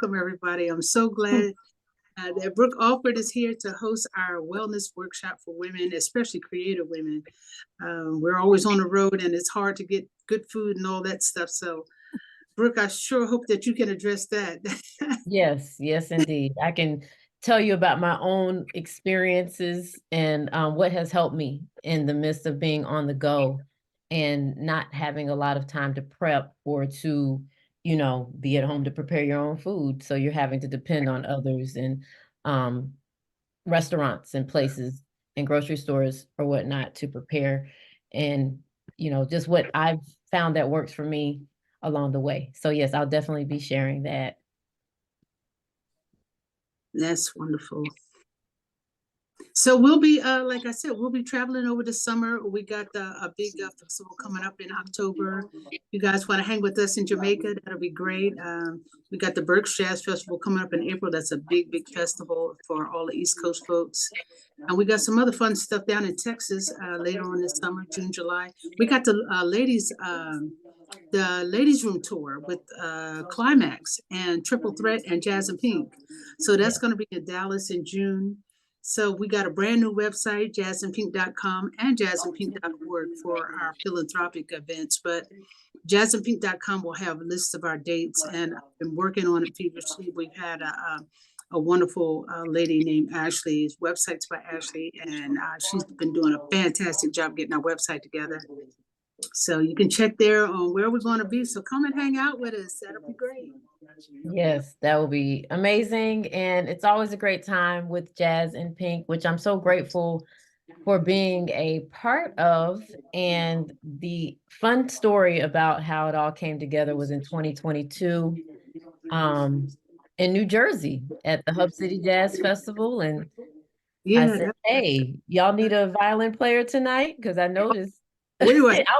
Welcome, everybody. I'm so glad that Brooke Alford is here to host our wellness workshop for women, especially creative women. We're always on the road and it's hard to get good food and all that stuff. So, Brooke, I sure hope that you can address that. Yes, yes, indeed. I can tell you about my own experiences and what has helped me in the midst of being on the go and not having a lot of time to prep or to, be at home to prepare your own food. So you're having to depend on others and um, restaurants and places and grocery stores or whatnot to prepare. And, just what I've found that works for me along the way. So yes, I'll definitely be sharing that. That's wonderful. So we'll be, like I said, we'll be traveling over the summer. We got a big festival coming up in October. If you guys want to hang with us in Jamaica, that'll be great. We got the Berks Jazz Festival coming up in April. That's a big, big festival for all the East Coast folks. And we got some other fun stuff down in Texas later on this summer, June, July. We got the ladies room tour with Climax and Triple Threat and Jazz and Pink. So that's going to be in Dallas in June. So we got a brand new website, jazzandpink.com and jazzandpink.org for our philanthropic events. But jazzandpink.com will have a list of our dates, and I've been working on it feverishly. We've had a wonderful lady named Ashley. His website's by Ashley, and she's been doing a fantastic job getting our website together. So you can check there on where we're going to be. So come and hang out with us. That'll be great. Yes, that will be amazing. And it's always a great time with Jazz and Pink, which I'm so grateful for being a part of. And the fun story about how it all came together was in 2022 in New Jersey at the Hub City Jazz Festival. And I said, hey, y'all need a violin player tonight? Because I noticed I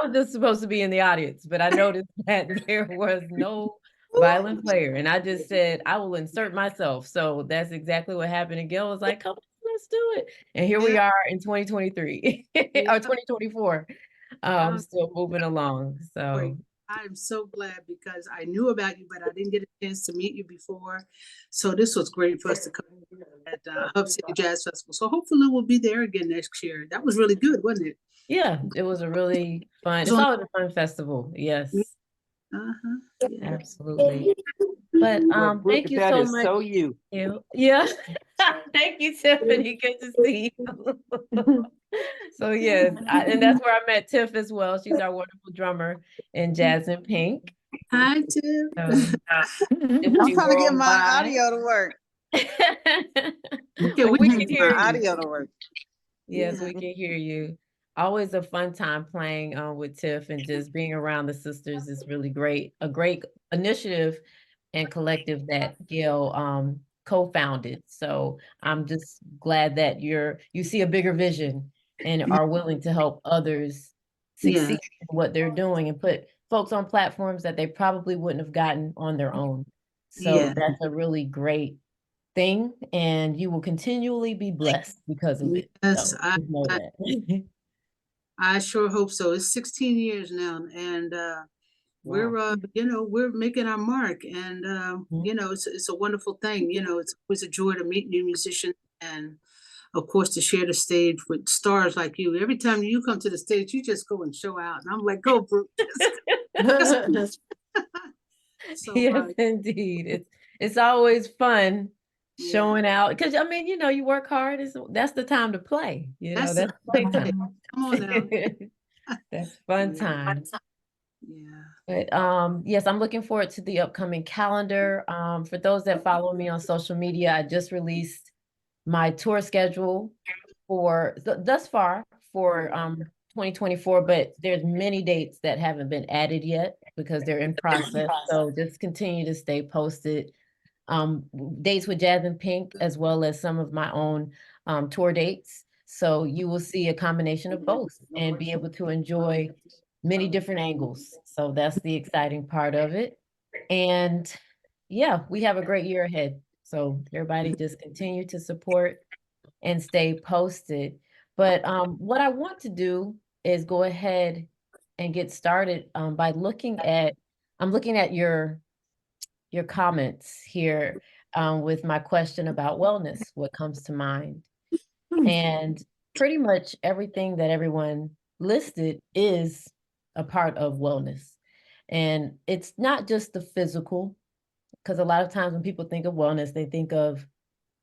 was just supposed to be in the audience, but I noticed that there was no violin player. And I just said, I will insert myself. So that's exactly what happened. And Gail was like, come on, let's do it. And here we are in 2023 or 2024, still moving along. So I'm so glad because I knew about you, but I didn't get a chance to meet you before. So this was great for us to come at Hub City Jazz Festival. So hopefully we'll be there again next year. That was really good, wasn't it? Yeah, it was a really fun, it's always a fun festival. Yes. Yeah. Absolutely. But thank you so much. So you. Yeah. Thank you, Tiffany. Good to see you. So yes, and that's where I met Tiff as well. She's our wonderful drummer in Jazz and Pink. Hi, Tiff. I'm trying to get my audio to work. Okay, we can hear my audio to work. Yes, we can hear you. Always a fun time playing with Tiff, and just being around the sisters is really great. A great initiative and collective that Gail co-founded. So I'm just glad that you see a bigger vision and are willing to help others succeed in what they're doing and put folks on platforms that they probably wouldn't have gotten on their own. So that's a really great thing, and you will continually be blessed because of it. Yes, so, I sure hope so. It's 16 years now, and we're we're making our mark, and it's a wonderful thing. It's always a joy to meet new musicians, and of course to share the stage with stars like you. Every time you come to the stage, you just go and show out, and I'm like, go, Brooke. So, yes, indeed. It's always fun showing out, because I mean, you work hard. That's the time to play. That's playtime. Come on now. That's fun time. Yeah. But yes, I'm looking forward to the upcoming calendar. For those that follow me on social media, I just released my tour schedule for thus far for 2024, but there's many dates that haven't been added yet because they're in process. So just continue to stay posted. Dates with Jazz and Pink, as well as some of my own tour dates. So you will see a combination of both and be able to enjoy many different angles. So that's the exciting part of it. And yeah, we have a great year ahead. So everybody just continue to support and stay posted. But what I want to do is go ahead and get started by I'm looking at your your comments here with my question about wellness, what comes to mind. And pretty much everything that everyone listed is a part of wellness. And it's not just the physical, because a lot of times when people think of wellness, they think of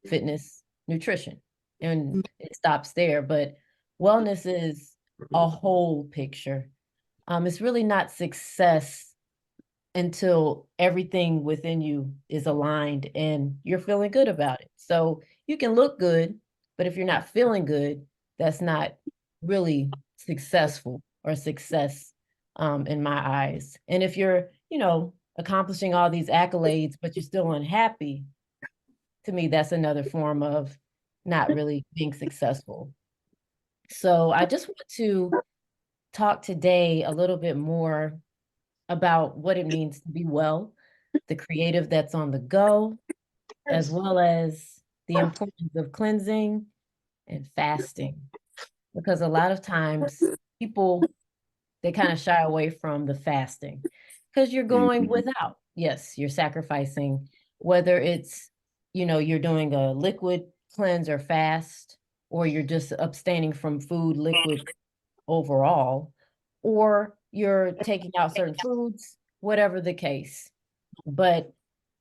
fitness, nutrition, and it stops there. But wellness is a whole picture. It's really not success until everything within you is aligned and you're feeling good about it. So you can look good, but if you're not feeling good, that's not really successful or success in my eyes. And if you're, accomplishing all these accolades, but you're still unhappy, to me, that's another form of not really being successful. So I just want to talk today a little bit more about what it means to be well, the creative that's on the go, as well as the importance of cleansing and fasting. Because a lot of times people, they kind of shy away from the fasting because you're going without. Yes, you're sacrificing, whether it's, you're doing a liquid cleanse or fast, or you're just abstaining from food, liquid overall, or you're taking out certain foods, whatever the case. But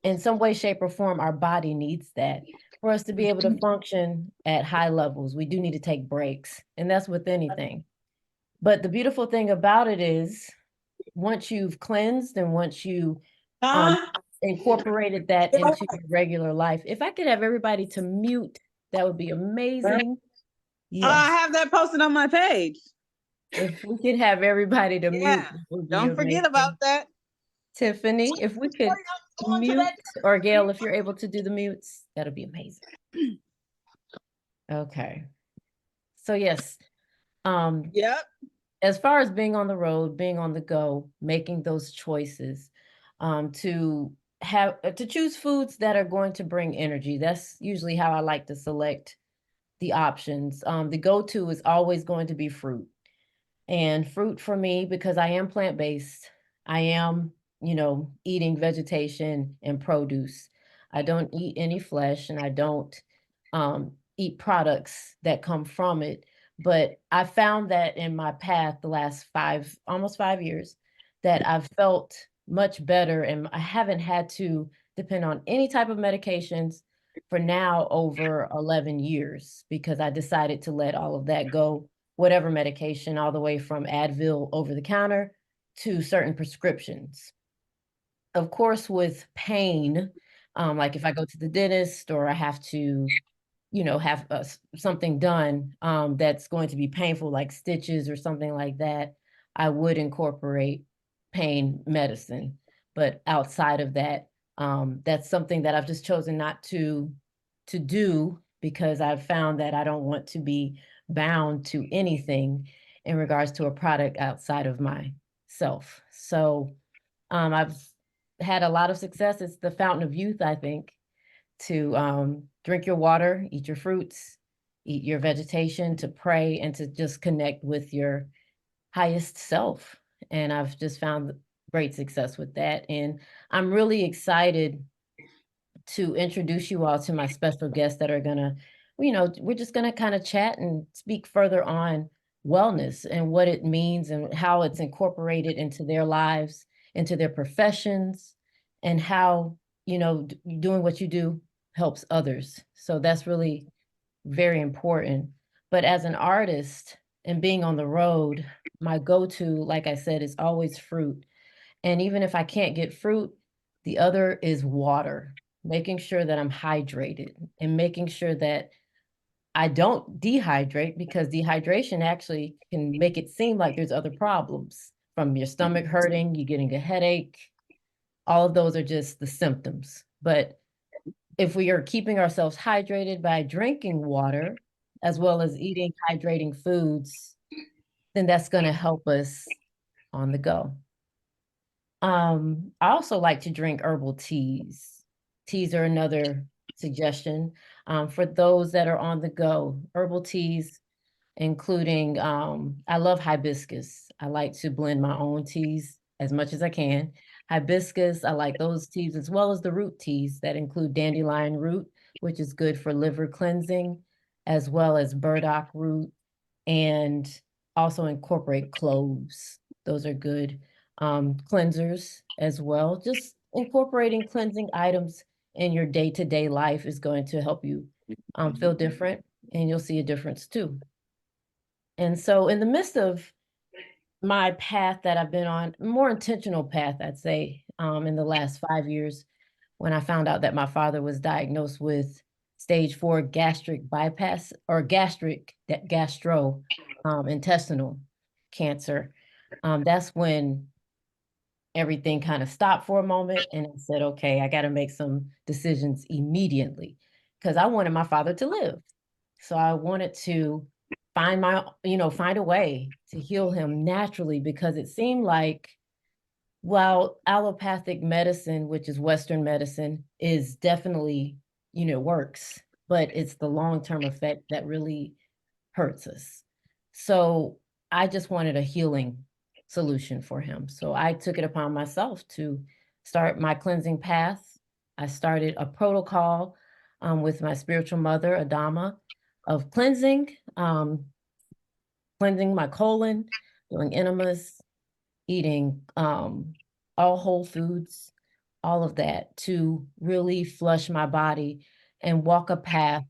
in some way, shape, or form, our body needs that. For us to be able to function at high levels, we do need to take breaks, and that's with anything. But the beautiful thing about it is, once you've cleansed and once you incorporated that into your regular life, if I could have everybody to mute, that would be amazing. Yes. I have that posted on my page. If we could have everybody to mute, don't forget about that. Tiffany, if we could mute, or Gail, if you're able to do the mutes, that'll be amazing. Okay. So yes. Yep. As far as being on the road, being on the go, making those choices, to choose foods that are going to bring energy. That's usually how I like to select the options. The go-to is always going to be fruit. And fruit for me, because I am plant-based, I am, eating vegetation and produce. I don't eat any flesh, and I don't eat products that come from it. But I found that in my path the last almost 5 years, that I've felt much better, and I haven't had to depend on any type of medications for now over 11 years, because I decided to let all of that go, whatever medication, all the way from Advil over the counter to certain prescriptions. Of course, with pain, like if I go to the dentist or I have to, have something done that's going to be painful, like stitches or something like that, I would incorporate pain medicine. But outside of that, that's something that I've just chosen not to do, because I've found that I don't want to be bound to anything in regards to a product outside of myself. So I've had a lot of success. It's the fountain of youth, I think, to drink your water, eat your fruits, eat your vegetation, to pray, and to just connect with your highest self. And I've just found great success with that. And I'm really excited to introduce you all to my special guests that are gonna, we're just gonna kind of chat and speak further on wellness and what it means and how it's incorporated into their lives, into their professions, and how, doing what you do helps others. So that's really very important. But as an artist and being on the road, my go-to, like I said, is always fruit. And even if I can't get fruit, the other is water, making sure that I'm hydrated and making sure that I don't dehydrate, because dehydration actually can make it seem like there's other problems, from your stomach hurting, you getting a headache. All of those are just the symptoms. But if we are keeping ourselves hydrated by drinking water, as well as eating hydrating foods, then that's going to help us on the go. I also like to drink herbal teas. Teas are another suggestion for those that are on the go. Herbal teas, including, I love hibiscus. I like to blend my own teas as much as I can. hibiscus. I like those teas as well as the root teas that include dandelion root, which is good for liver cleansing, as well as burdock root, and also incorporate cloves. Those are good cleansers as well. Just incorporating cleansing items in your day-to-day life is going to help you feel different, and you'll see a difference too. And so in the midst of my path that I've been on, more intentional path, I'd say, in the last 5 years, when I found out that my father was diagnosed with stage 4 gastric bypass or intestinal cancer. That's when everything kind of stopped for a moment, and I said, okay, I got to make some decisions immediately because I wanted my father to live. So I wanted to find a way to heal him naturally, because it seemed like while allopathic medicine, which is Western medicine, is definitely, works, but it's the long-term effect that really hurts us. So I just wanted a healing solution for him. So I took it upon myself to start my cleansing path. I started a protocol with my spiritual mother, Adama, of cleansing my colon, doing enemas, eating all whole foods, all of that to really flush my body and walk a path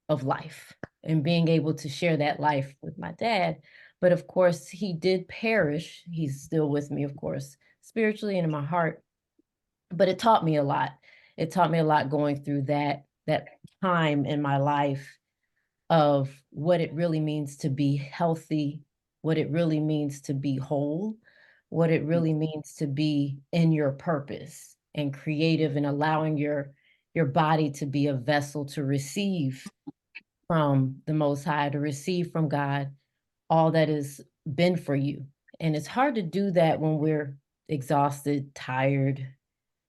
of life and being able to share that life with my dad. But of course, he did perish. He's still with me, of course, spiritually and in my heart. But it taught me a lot. It taught me a lot going through that time in my life of what it really means to be healthy, what it really means to be whole, what it really means to be in your purpose and creative, and allowing your body to be a vessel to receive from the Most High, to receive from God all that has been for you. And it's hard to do that when we're exhausted, tired,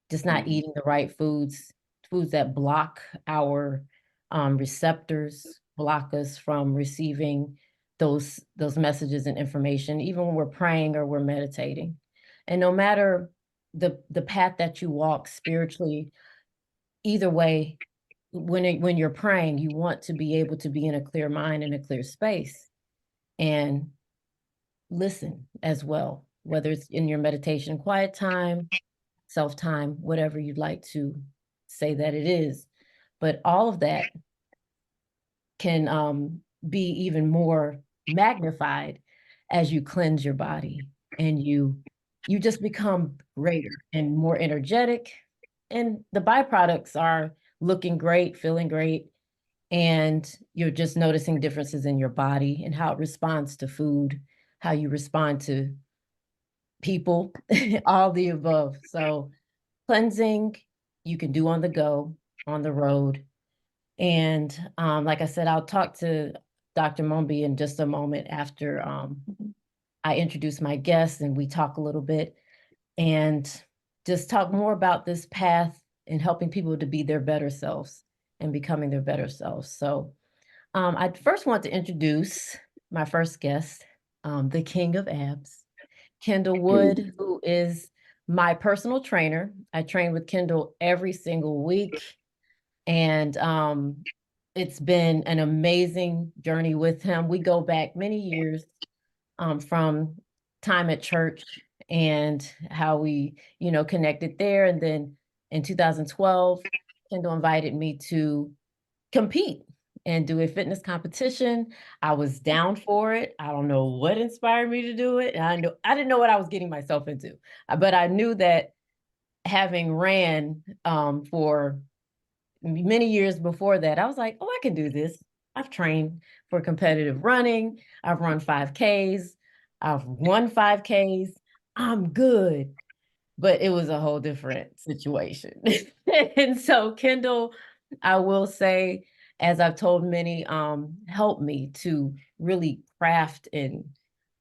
just not eating the right foods that block our receptors, block us from receiving those messages and information, even when we're praying or we're meditating. And no matter the path that you walk spiritually, either way, when you're praying, you want to be able to be in a clear mind and a clear space and listen as well, whether it's in your meditation, quiet time, self-time, whatever you'd like to say that it is. But all of that can be even more magnified as you cleanse your body, and you just become greater and more energetic. And the byproducts are looking great, feeling great, and you're just noticing differences in your body and how it responds to food, how you respond to people, all the above. So cleansing you can do on the go, on the road. And like I said, I'll talk to Dr. Mumbi in just a moment after I introduce my guest and we talk a little bit and just talk more about this path and helping people to be their better selves and becoming their better selves. So I first want to introduce my first guest, the King of Abs, Kendall Wood, who is my personal trainer. I train with Kendall every single week. And it's been an amazing journey with him. We go back many years from time at church and how we, connected there. And then in 2012, Kendall invited me to compete and do a fitness competition. I was down for it. I don't know what inspired me to do it. I didn't know what I was getting myself into, but I knew that having ran for many years before that, I was like, oh, I can do this. I've trained for competitive running. I've run 5Ks. I've won 5Ks. I'm good. But it was a whole different situation. And so Kendall, I will say, as I've told many, helped me to really craft and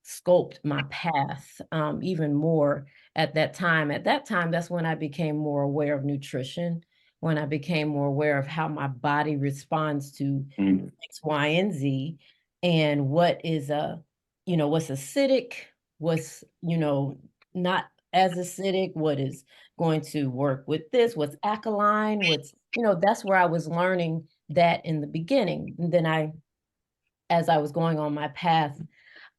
sculpt my path even more at that time. At that time, that's when I became more aware of nutrition, when I became more aware of how my body responds to X, Y, and Z, and what is what's acidic, what's, not as acidic, what is going to work with this, what's alkaline, what's, that's where I was learning that in the beginning. And then as I was going on my path,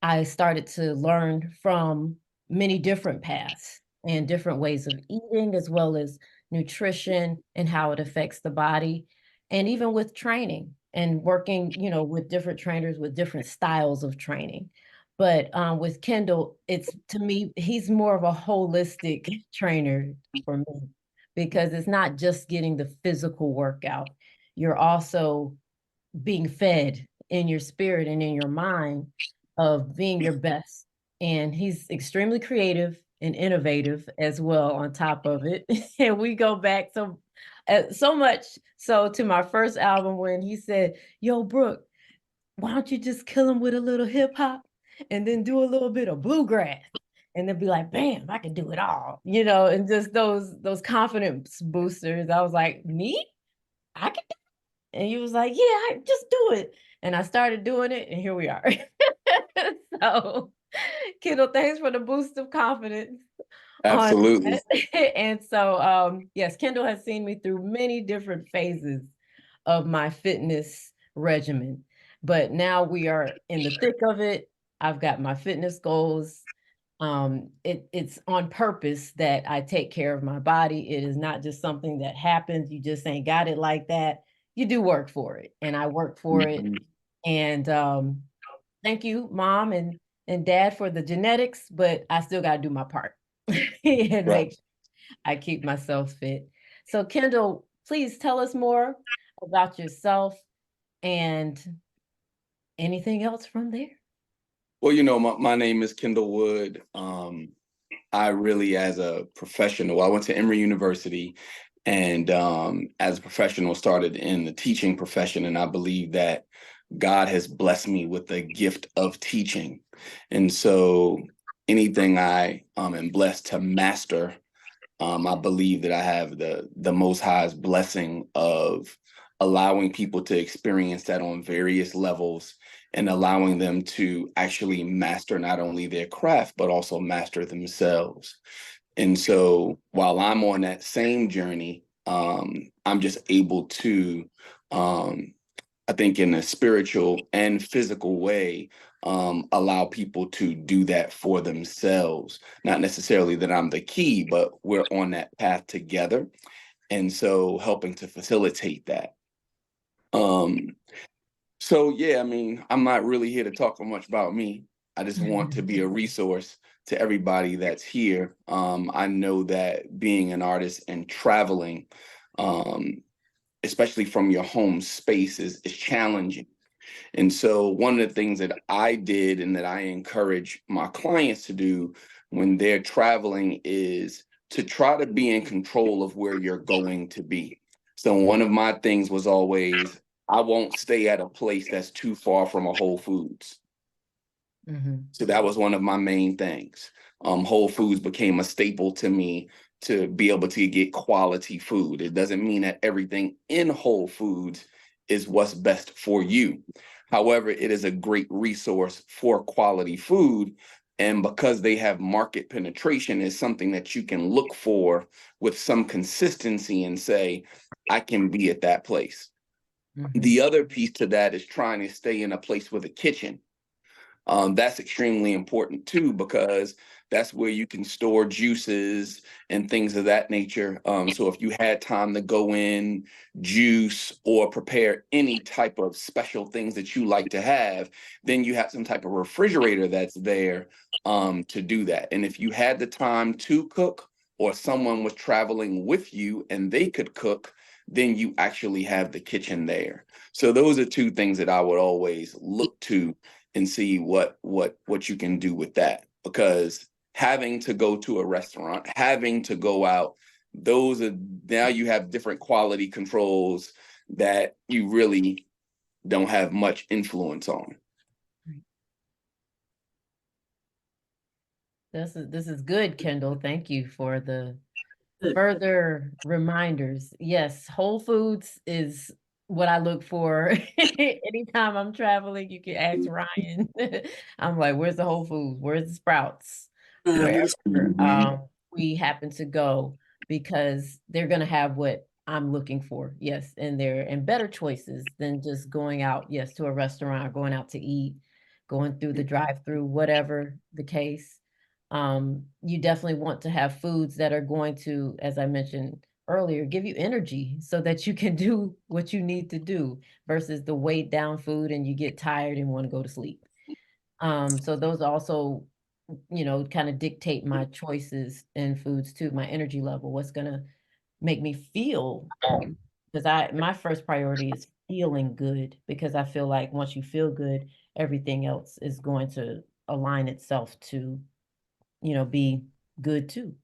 I started to learn from many different paths and different ways of eating, as well as nutrition and how it affects the body, and even with training and working, with different trainers with different styles of training. But with Kendall, to me, he's more of a holistic trainer for me, because it's not just getting the physical workout. You're also being fed in your spirit and in your mind of being your best. And he's extremely creative and innovative as well on top of it. And we go back so much so to my first album when he said, "Yo, Brooke, why don't you just kill him with a little hip hop and then do a little bit of bluegrass?" And then be like, bam, I can do it all, and just those confidence boosters. I was like, me? I can do it. And he was like, yeah, just do it. And I started doing it, and here we are. So, Kendall, thanks for the boost of confidence. Absolutely. And so, yes, Kendall has seen me through many different phases of my fitness regimen, but now we are in the thick of it. I've got my fitness goals. It's on purpose that I take care of my body. It is not just something that happens. You just ain't got it like that. You do work for it, and I work for it. And thank you, Mom and Dad, for the genetics, but I still got to do my part and make sure I keep myself fit. So, Kendall, please tell us more about yourself and anything else from there. Well, my name is Kendall Wood. I really, as a professional, I went to Emory University, and as a professional, started in the teaching profession. And I believe that God has blessed me with the gift of teaching. And so anything I am blessed to master, I believe that I have the Most High's blessing of allowing people to experience that on various levels, and allowing them to actually master not only their craft, but also master themselves. And so while I'm on that same journey, I'm just able to, I think in a spiritual and physical way, allow people to do that for themselves. Not necessarily that I'm the key, but we're on that path together. And so helping to facilitate that. So yeah, I mean, I'm not really here to talk much about me. I just want to be a resource to everybody that's here. I know that being an artist and traveling, especially from your home space, is challenging. And so one of the things that I did and that I encourage my clients to do when they're traveling is to try to be in control of where you're going to be. So one of my things was always, I won't stay at a place that's too far from a Whole Foods. So that was one of my main things. Whole Foods became a staple to me to be able to get quality food. It doesn't mean that everything in Whole Foods is what's best for you. However, it is a great resource for quality food. And because they have market penetration, is something that you can look for with some consistency and say, I can be at that place. The other piece to that is trying to stay in a place with a kitchen. That's extremely important too, because that's where you can store juices and things of that nature. So if you had time to go in, juice, or prepare any type of special things that you like to have, then you have some type of refrigerator that's there to do that. And if you had the time to cook, or someone was traveling with you and they could cook, then you actually have the kitchen there. So those are two things that I would always look to and see what you can do with that. Because having to go to a restaurant, having to go out, now you have different quality controls that you really don't have much influence on. This is good, Kendall. Thank you for the further reminders. Yes, Whole Foods is what I look for. Anytime I'm traveling, you can ask Ryan. I'm like, where's the Whole Foods? Where's the Sprouts? Wherever. we happen to go, because they're going to have what I'm looking for. Yes. And better choices than just going out, yes, to a restaurant or going out to eat, going through the drive-through, whatever the case. You definitely want to have foods that are going to, as I mentioned earlier, give you energy so that you can do what you need to do, versus the weighed down food and you get tired and want to go to sleep. So those also, kind of dictate my choices in foods too, my energy level, what's gonna make me feel, because my first priority is feeling good, because I feel like once you feel good, everything else is going to align itself to, be good too.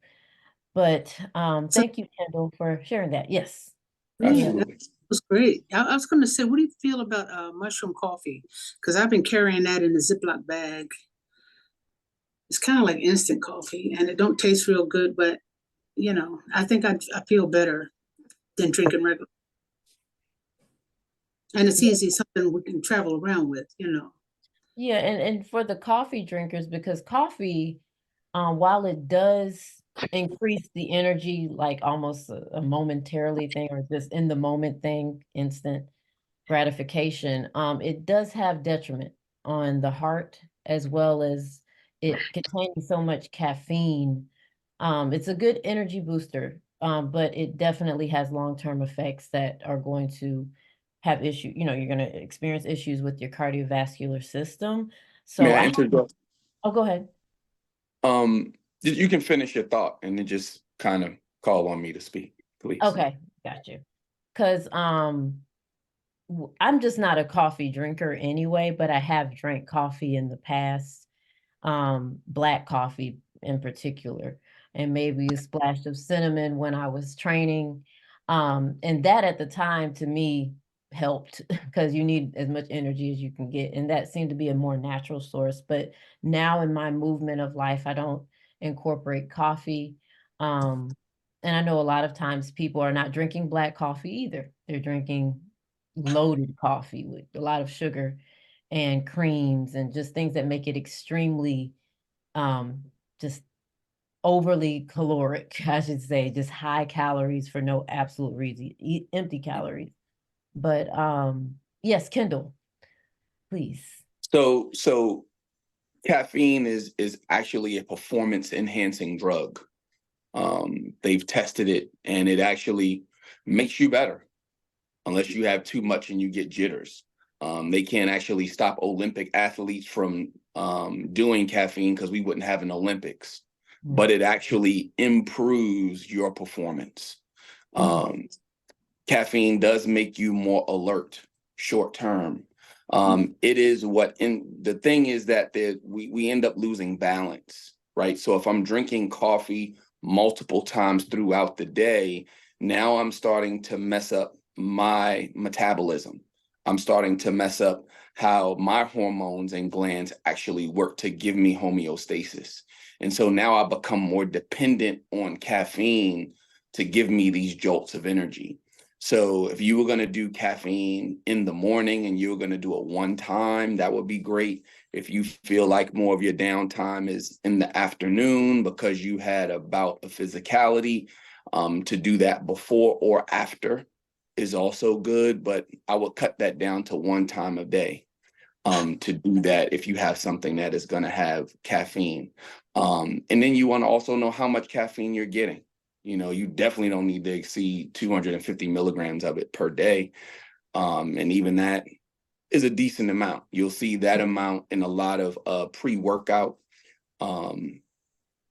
But So, thank you, Kendall, for sharing that. Yes. yeah, that Absolutely. was great. I was going to say, what do you feel about mushroom coffee? Because I've been carrying that in a Ziploc bag. It's kind of like instant coffee, and it don't taste real good, but I think I feel better than drinking regular. And it's easy, something we can travel around with. Yeah, and for the coffee drinkers, because coffee, while it does increase the energy, like almost a momentarily thing, or just in the moment thing, instant gratification, it does have detriment on the heart, as well as it contains so much caffeine. It's a good energy booster, but it definitely has long-term effects that are going to have issue. You're going to experience issues with your cardiovascular system. May So I I have, interrupt? oh, go ahead. You can finish your thought and then just kind of call on me to speak, please. Okay, got you. Because I'm just not a coffee drinker anyway, but I have drank coffee in the past, black coffee in particular, and maybe a splash of cinnamon when I was training. And that at the time to me helped, because you need as much energy as you can get. And that seemed to be a more natural source. But now in my movement of life, I don't incorporate coffee. Um, and I know a lot of times people are not drinking black coffee either. They're drinking loaded coffee with a lot of sugar and creams and just things that make it extremely just overly caloric, I should say, just high calories for no absolute reason, empty calories. But yes, Kendall, please. So caffeine is actually a performance enhancing drug. They've tested it, and it actually makes you better, unless you have too much and you get jitters. They can't actually stop Olympic athletes from doing caffeine, because we wouldn't have an Olympics, but it actually improves your performance. Caffeine does make you more alert short term. It is the thing is that we end up losing balance, right? So if I'm drinking coffee multiple times throughout the day, now I'm starting to mess up my metabolism. I'm starting to mess up how my hormones and glands actually work to give me homeostasis. And so now I become more dependent on caffeine to give me these jolts of energy. So if you were going to do caffeine in the morning and you were going to do it one time, that would be great. If you feel like more of your downtime is in the afternoon because you had a bout of physicality, to do that before or after is also good, but I would cut that down to one time a day, to do that if you have something that is going to have caffeine. And then you want to also know how much caffeine you're getting. You definitely don't need to exceed 250 milligrams of it per day. And even that is a decent amount. You'll see that amount in a lot of pre-workout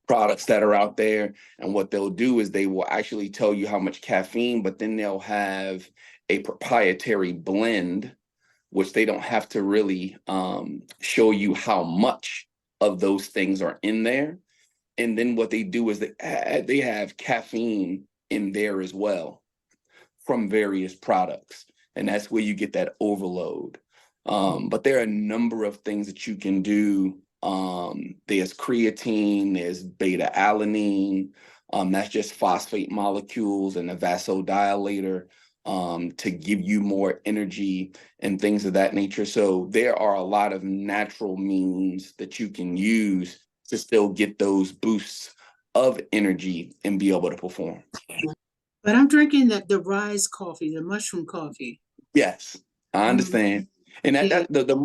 products that are out there. And what they'll do is they will actually tell you how much caffeine, but then they'll have a proprietary blend, which they don't have to really show you how much of those things are in there. And then what they do is they have caffeine in there as well from various products. And that's where you get that overload. But there are a number of things that you can do. There's creatine, there's beta alanine. That's just phosphate molecules and a vasodilator, to give you more energy and things of that nature. So there are a lot of natural means that you can use to still get those boosts of energy and be able to perform. But I'm drinking the Rise coffee, the mushroom coffee. Yes, I Mm. understand. And Yeah. the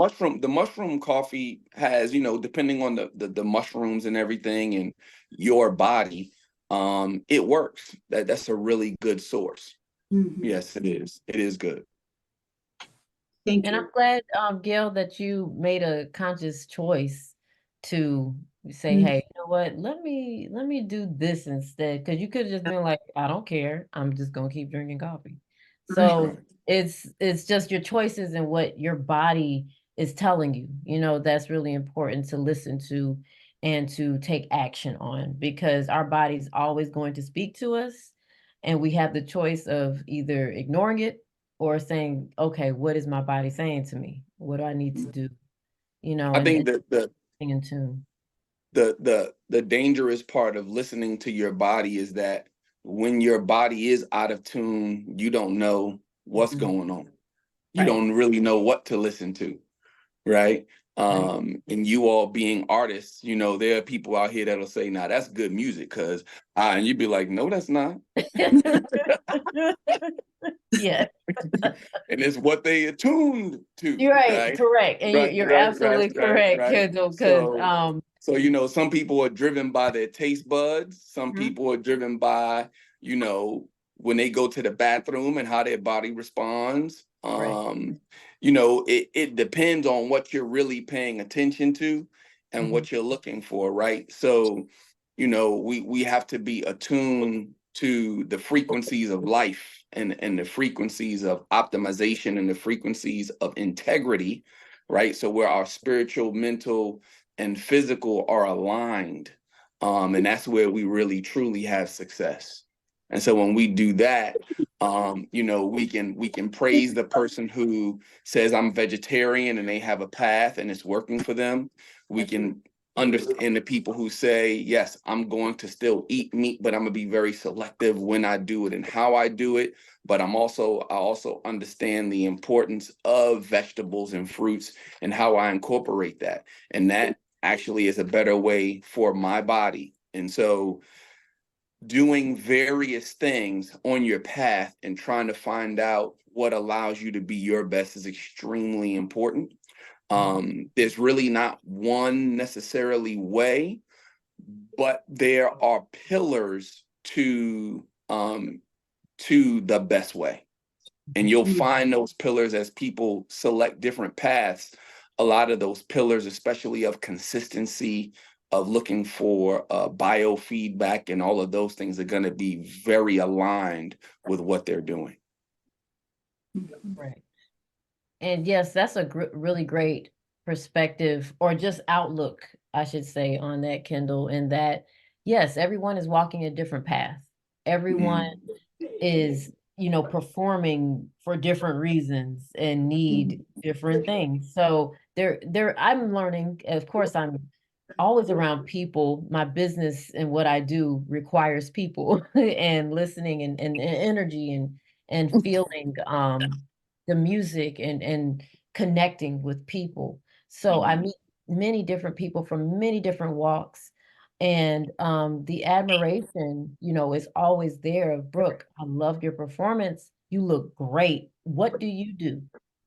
mushroom coffee has, depending on the mushrooms and everything and your body, it works. That's a really good source. Mhm. Yes, it is. It is good. Thank And you. I'm glad, Gail, that you made a conscious choice to say, Mm. hey, you know what, let me do this instead. Because you could have just been like, I don't care. I'm just gonna keep drinking coffee. So Right. it's just your choices and what your body is telling you. You know, that's really important to listen to and to take action on, because our body's always going to speak to us, and we have the choice of either ignoring it or saying, okay, what is my body saying to me? What do I need to do? You know, I and think that staying in tune. the dangerous part of listening to your body is that when your body is out of tune, you don't know what's Mhm. going on. You Right. don't really know what to listen to, right? And you all being artists, there are people out here that'll say, "Nah, that's good music," and you'd be like, "No, that's not." Yeah, And it's what they attuned to, you're right, right? correct. And Right, you're right, right, absolutely right, correct, right. Kendall, because So, some people are driven by their taste buds. Some Mhm. people are driven by, when they go to the bathroom and how their body responds. Right. It depends on what you're really paying attention to and Mhm. what you're looking for, right? So, we have to be attuned to the frequencies of life and the frequencies of optimization and the frequencies of integrity, right? So where our spiritual, mental, and physical are aligned. And that's where we really truly have success. And so when we do that, we can praise the person who says I'm vegetarian and they have a path and it's working for them. We can understand the people who say, yes, I'm going to still eat meat, but I'm gonna be very selective when I do it and how I do it. But I also understand the importance of vegetables and fruits and how I incorporate that. And that actually is a better way for my body. And so doing various things on your path and trying to find out what allows you to be your best is extremely important. There's really not one necessarily way, but there are pillars to the best way. And you'll find those pillars as people select different paths. A lot of those pillars, especially of consistency, of looking for biofeedback and all of those things, are going to be very aligned with what they're doing. Right. And yes, that's a really great perspective, or just outlook, I should say, on that, Kendall, in that, yes, everyone is walking a different path. Everyone is, performing for different reasons and need different things. So I'm learning, of course, I'm always around people. My business and what I do requires people and listening and energy and feeling the music and connecting with people. So I meet many different people from many different walks. And the admiration, is always there of Brooke. I loved your performance. You look great. What do you do?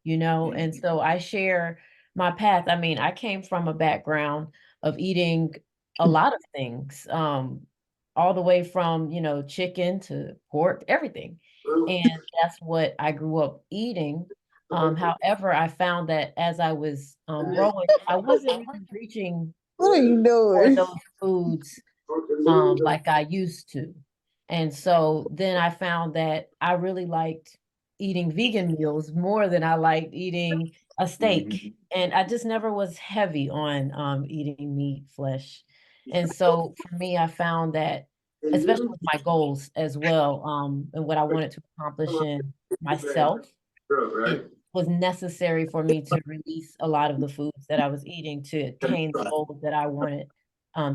And so I share my path. I mean, I came from a background of eating a lot of things, all the way from, chicken to pork, everything. And that's what I grew up eating. However, I found that as I was growing, I wasn't really reaching What are you for doing? those foods like I used to. And so then I found that I really liked eating vegan meals more than I liked eating a steak. And I just never was heavy on eating meat, flesh. And so for me, I found that, especially with my goals as well, and what I wanted to accomplish in myself, it was necessary for me to release a lot of the foods that I was eating to attain the goals that I wanted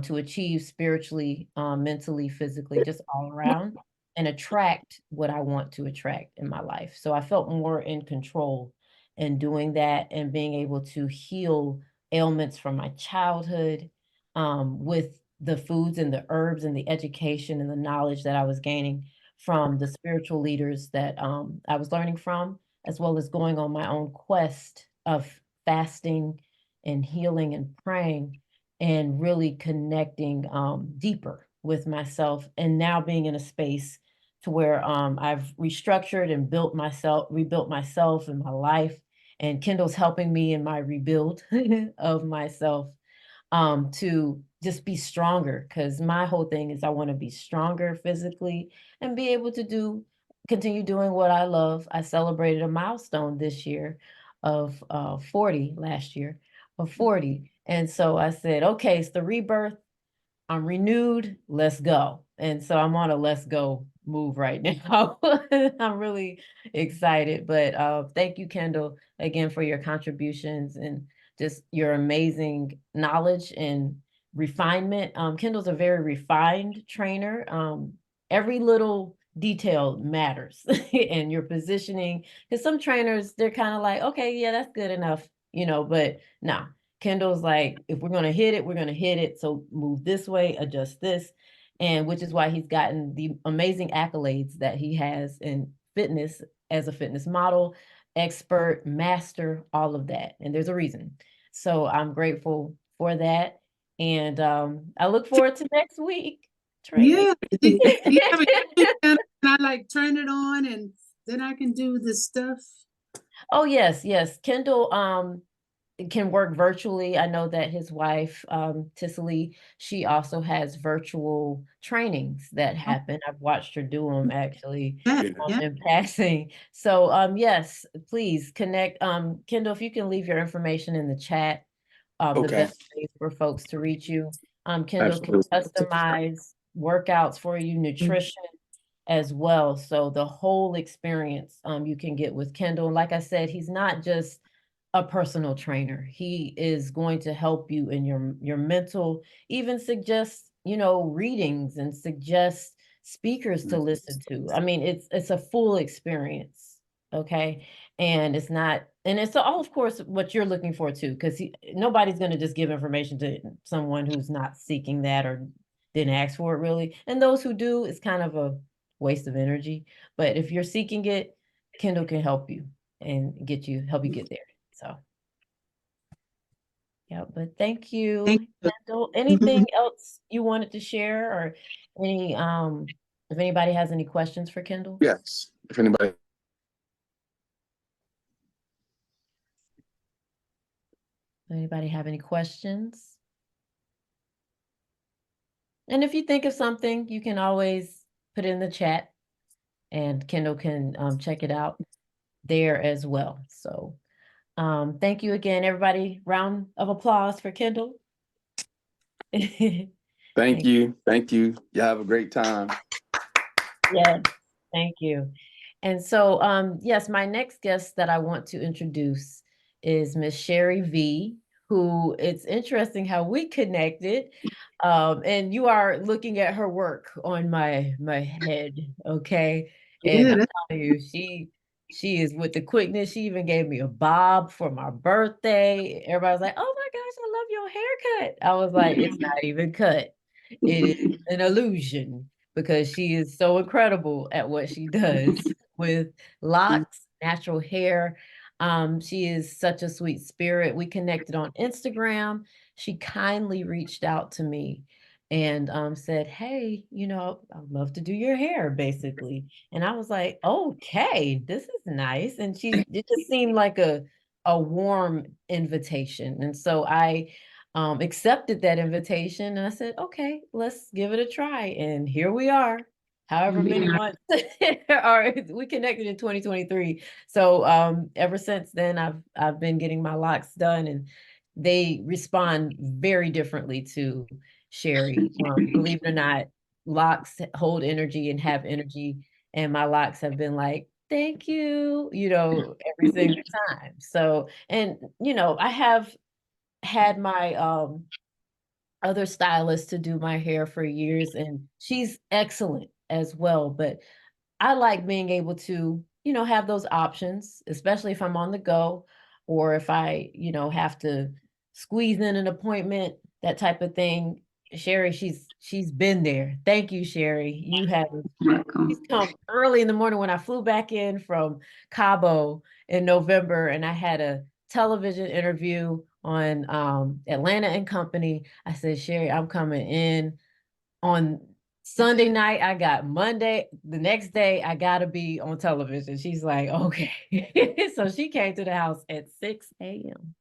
to achieve spiritually, mentally, physically, just all around, and attract what I want to attract in my life. So I felt more in control in doing that and being able to heal ailments from my childhood with the foods and the herbs and the education and the knowledge that I was gaining from the spiritual leaders that I was learning from, as well as going on my own quest of fasting and healing and praying and really connecting deeper with myself, and now being in a space to where I've restructured and rebuilt myself and my life, and Kendall's helping me in my rebuild of myself to just be stronger, because my whole thing is I want to be stronger physically and be able to continue doing what I love. I celebrated a milestone this year of 40, last year of 40. And so I said, okay, it's the rebirth. I'm renewed. Let's go. And so I'm on a let's go move right now. I'm really excited. But thank you, Kendall, again for your contributions and just your amazing knowledge and refinement. Kendall's a very refined trainer. Every little detail matters and your positioning. Because some trainers, they're kind of like, okay, yeah, that's good enough, but nah. Kendall's like, if we're going to hit it, we're going to hit it. So move this way, adjust this. And which is why he's gotten the amazing accolades that he has in fitness as a fitness model, expert, master, all of that. And there's a reason. So I'm grateful for that. And I look forward to next week. Yeah. Do you have a YouTube channel? Can I like turn it on and then I can do this stuff? Oh, yes. Kendall can work virtually. I know that his wife, Ticely, she also has virtual trainings that happen. I've watched her do them actually in passing. So yes, please connect. Kendall, if you can leave your information in the chat, the best way for folks to reach you. Kendall can customize workouts for you, nutrition as well. So the whole experience you can get with Kendall. And like I said, he's not just a personal trainer. He is going to help you in your mental, even suggest, readings and suggest speakers to listen to. I mean, it's a full experience. Okay. And it's all, of course, what you're looking for too, because nobody's going to just give information to someone who's not seeking that or didn't ask for it really. And those who do, it's kind of a waste of energy. But if you're seeking it, Kendall can help you and help you get there. So, yeah, but thank you, Kendall. Anything else you wanted to share, or if anybody has any questions for Kendall? Yes, if anybody have any questions? And if you think of something, you can always put it in the chat and Kendall can check it out there as well. So thank you again, everybody. Round of applause for Kendall. Thank you. You have a great time. Yes, thank you. And so, yes, my next guest that I want to introduce is Miss Sherri V, who it's interesting how we connected. And you are looking at her work on my head, okay? And I'm telling you, she is with the quickness. She even gave me a bob for my birthday. Everybody's like, "Oh my gosh, I love your haircut." I was like, "It's not even cut. It is an illusion." Because she is so incredible at what she does with locks, natural hair. She is such a sweet spirit. We connected on Instagram. She kindly reached out to me and said, "Hey, I'd love to do your hair," basically. And I was like, "Okay, this is nice." And it just seemed like a warm invitation. And so I accepted that invitation and I said, okay, let's give it a try. And here we are, however many months we connected in 2023. So ever since then, I've been getting my locks done and they respond very differently to Sherri. Believe it or not, locks hold energy and have energy. And my locks have been like, thank you, every single time. So, and, I have had my other stylist to do my hair for years, and she's excellent as well. But I like being able to, have those options, especially if I'm on the go or if I, have to squeeze in an appointment, that type of thing. Sherri, she's been there. Thank you, Sherri. You have Welcome. she's come early in the morning when I flew back in from Cabo in November, and I had a television interview on Atlanta and Company. I said, Sherri, I'm coming in on Sunday night. I got Monday. The next day, I gotta be on television. She's like, okay. So she came to the house at 6 a.m.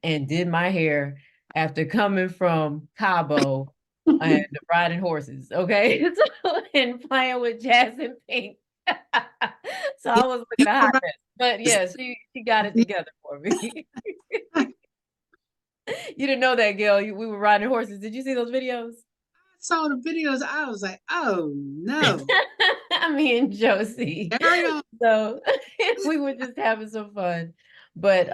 and did my hair after coming from Cabo and riding horses, okay? And playing with Jazz and Pink. So I was looking at a hot mess. But yeah, she got it together for me. You didn't know that, Gail. We were riding horses. Did you see those videos? Saw the videos. I was like, oh no. Me and Josie. Carry on. So we were just having some fun. But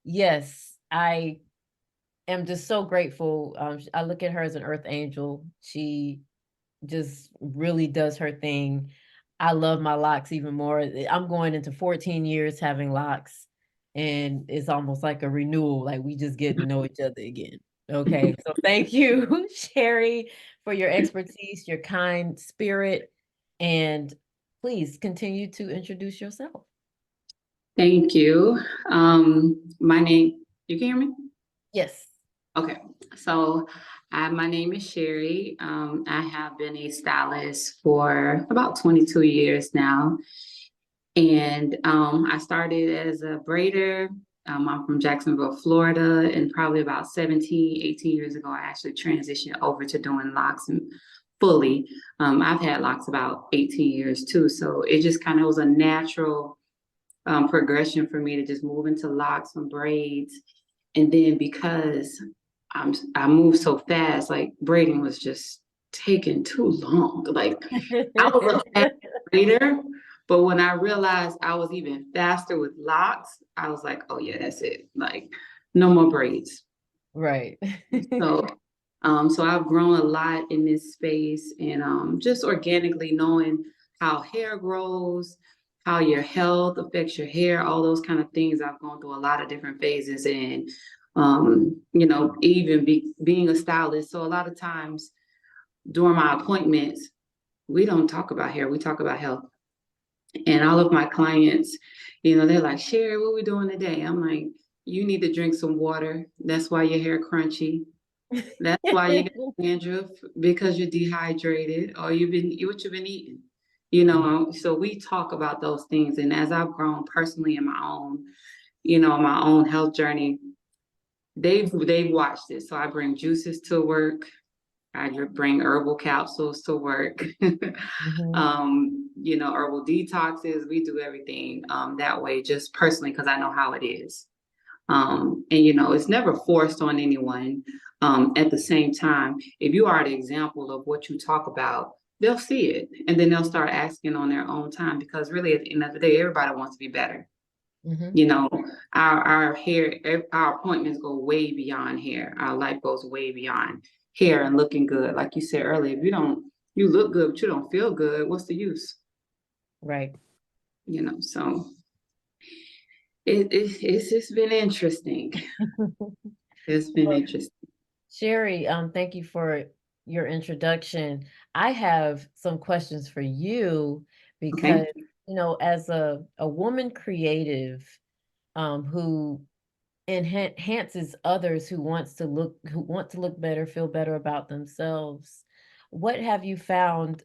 yes, I am just so grateful. I look at her as an earth angel. She just really does her thing. I love my locks even more. I'm going into 14 years having locks, and it's almost like a renewal, like we just get to know each other again. Okay, so thank you, Sherri, for your expertise, your kind spirit, and please continue to introduce yourself. Thank you. My name, you can hear me? Yes. Okay, so my name is Sherri. I have been a stylist for about 22 years now. And I started as a braider. I'm from Jacksonville, Florida, and probably about 17, 18 years ago, I actually transitioned over to doing locks and fully. I've had locks about 18 years too, so it just kind of was a natural progression for me to just move into locks and braids. And then because I moved so fast, like braiding was just taking too long. Like I was a fast braider, but when I realized I was even faster with locks, I was like, oh yeah, that's it. Like no more braids. Right. So so I've grown a lot in this space, and just organically knowing how hair grows, how your health affects your hair, all those kind of things. I've gone through a lot of different phases, and you know, even being a stylist. So a lot of times during my appointments, we don't talk about hair, we talk about health. And all of my clients, you know, they're like, Sherri, what we doing today? I'm like, you need to drink some water. That's why your hair crunchy. That's why you got dandruff, because you're dehydrated, or what you've been eating. You know, so we talk about those things. And as I've grown personally in my own, you know, my own health journey, they've watched it. So I bring juices to work. I bring herbal capsules to work. You know, herbal detoxes. We do everything that way, just personally, because I know how it is. And you know, it's never forced on anyone. At the same time, if you are the example of what you talk about, they'll see it, and then they'll start asking on their own time, because really at the end of the day, everybody wants to be better. You know, our hair, our appointments go way beyond hair. Our life goes way beyond hair and looking good. Like you said earlier, if you look good, but you don't feel good, what's the use? Right. You know, so it's just been interesting. It's been interesting. Sherri, thank you for your introduction. I have some questions for you because, you know, as a woman creative who enhances others who want to look better, feel better about themselves, what have you found,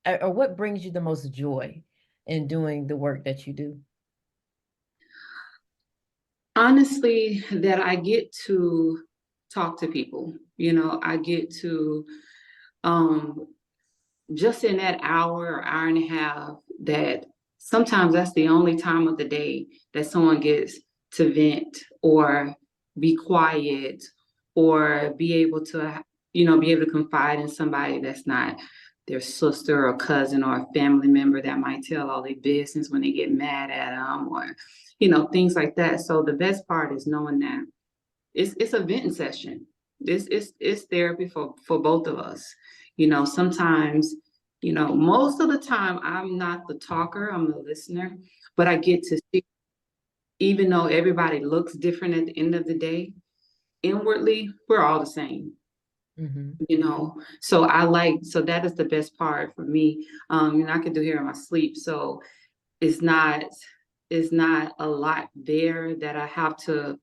or what brings you the most joy in doing the work that you do? Honestly, that I get to talk to people. You know, I get to just in that hour or hour and a half, that sometimes that's the only time of the day that someone gets to vent or be quiet or be able to, you know, be able to confide in somebody that's not their sister or cousin or a family member that might tell all their business when they get mad at them, or, you know, things like that. So the best part is knowing that it's a venting session. It's therapy for both of us. You know, sometimes, you know, most of the time I'm not the talker, I'm the listener, but I get to see, even though everybody looks different at the end of the day, inwardly, we're all the same. you know. So so that is the best part for me. I can do hair in my sleep, so it's not a lot there that I have to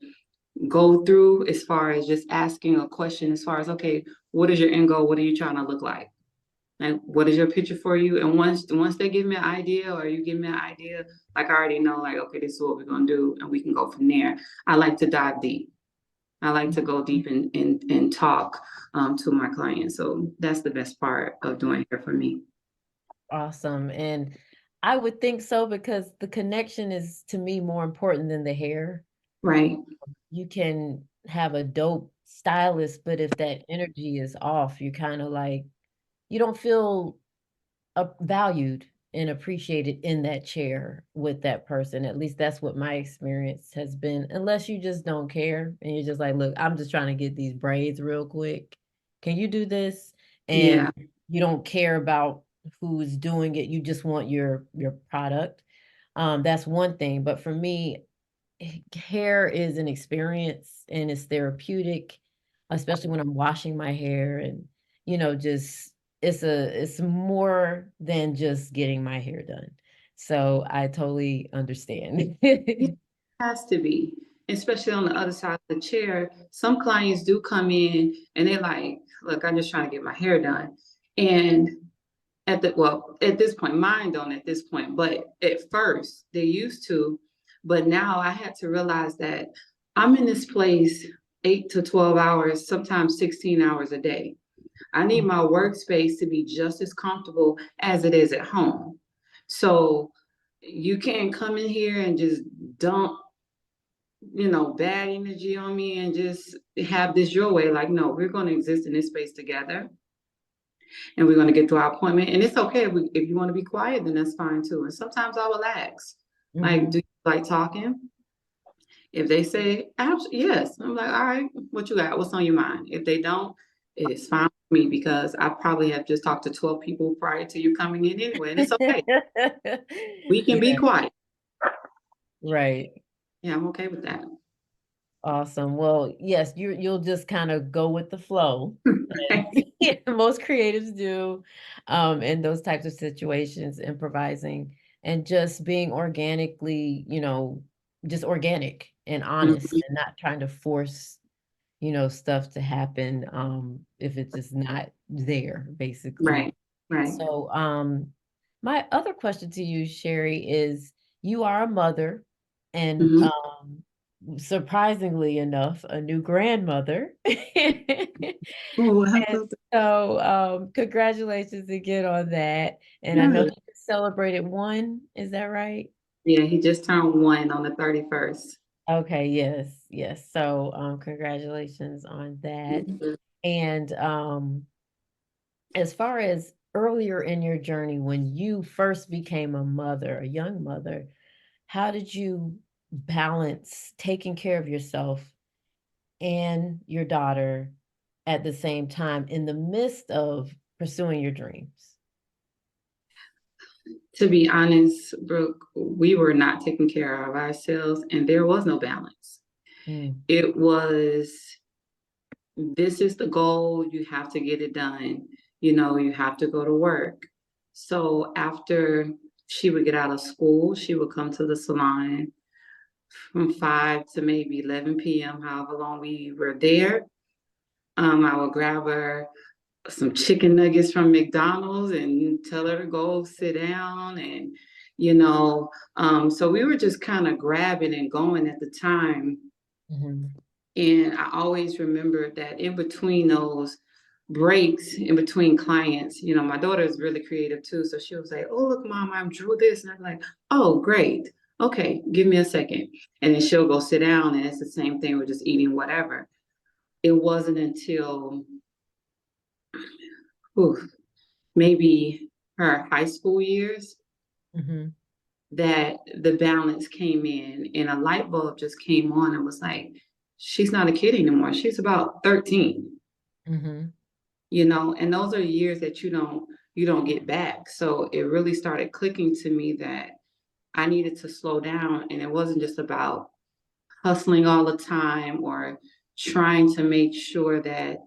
go through as far as just asking a question as far as, okay, what is your end goal? What are you trying to look like? Like, what is your picture for you? And once they give me an idea, or you give me an idea, like, I already know, like, okay, this is what we're gonna do, and we can go from there. I like to dive deep. I like to go deep and talk to my clients. So that's the best part of doing hair for me. Awesome. And I would think so, because the connection is, to me, more important than the hair. Right. You can have a dope stylist, but if that energy is off, you kind of like, you don't feel valued and appreciated in that chair with that person. At least that's what my experience has been, unless you just don't care and you're just like, look, I'm just trying to get these braids real quick. Can you do this? And you don't care about who's doing it. You just want your product. That's one thing. But for me, hair is an experience, and it's therapeutic, especially when I'm washing my hair, and just it's more than just getting my hair done. So I totally understand. It has to be, especially on the other side of the chair. Some clients do come in and they're like, look, I'm just trying to get my hair done. And at this point, mine don't at this point, but at first they used to. But now I had to realize that I'm in this place 8 to 12 hours, sometimes 16 hours a day. I need my workspace to be just as comfortable as it is at home. So you can't come in here and just dump, bad energy on me and just have this your way. Like, no, we're going to exist in this space together, and we're going to get through our appointment. And it's okay if you want to be quiet, then that's fine too. And sometimes I will ask, like, do you like talking? If they say, yes, I'm like, all right, what you got? What's on your mind? If they don't, it is fine for me, because I probably have just talked to 12 people prior to you coming in anyway, and it's okay. We can be quiet. Right. Yeah, I'm okay with that. Awesome. Well, yes, you'll just kind of go with the flow. Most creatives do, in those types of situations, improvising and just being organically, just organic and honest, and not trying to force, stuff to happen, if it's just not there, basically. Right. So, my other question to you, Sherri, is you are a mother, and surprisingly enough, a new grandmother. Oh, And so, congratulations again on that. And I know you celebrated 1, is that right? Yeah, he just turned 1 on the 31st. Okay, yes. So, congratulations on that. And as far as earlier in your journey, when you first became a mother, a young mother, how did you balance taking care of yourself and your daughter at the same time in the midst of pursuing your dreams? To be honest, Brooke, we were not taking care of ourselves, and there was no balance. It was, this is the goal, you have to get it done. You have to go to work. So after she would get out of school, she would come to the salon from 5 to maybe 11 p.m., however long we were there. I would grab her some chicken nuggets from McDonald's and tell her to go sit down. And, so we were just kind of grabbing and going at the time. And I always remember that in between those breaks, in between clients, my daughter is really creative too. So she was like, oh, look, Mom, I drew this. And I'm like, oh, great. Okay, give me a second. And then she'll go sit down, and it's the same thing. We're just eating whatever. It wasn't until maybe her high school years that the balance came in, and a light bulb just came on and was like, she's not a kid anymore. She's about 13. And those are years that you don't get back. So it really started clicking to me that I needed to slow down, and it wasn't just about hustling all the time or trying to make sure that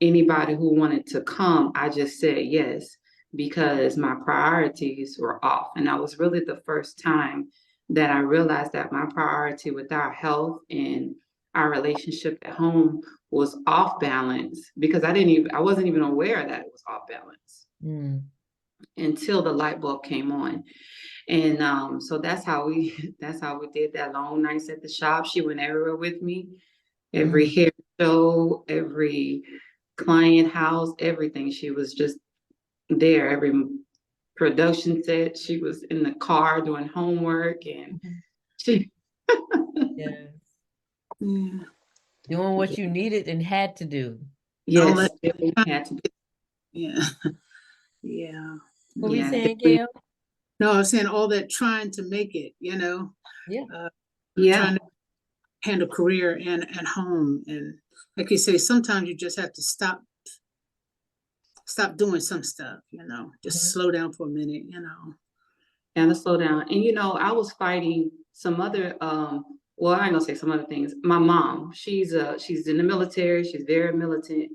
anybody who wanted to come, I just said yes, because my priorities were off. And that was really the first time that I realized that my priority with our health and our relationship at home was off balance, because I wasn't even aware that it was off balance until the light bulb came on. And so that's how we did that long nights at the shop. She went everywhere with me, every hair show, every client house, everything. She was just there. Every production set, she was in the car doing homework, and she Yes. Yeah. Doing what you needed and had to do. yes, that- it had to be. Yeah. Yeah. What were you Yeah, saying, Gail? No, I was saying all that trying to make it, Yeah. yeah, trying to handle career and home. And like you say, sometimes you just have to stop doing some stuff, just slow down for a minute, and to slow down. And I was fighting some other well, I ain't gonna say some other things. My mom, she's in the military, she's very militant.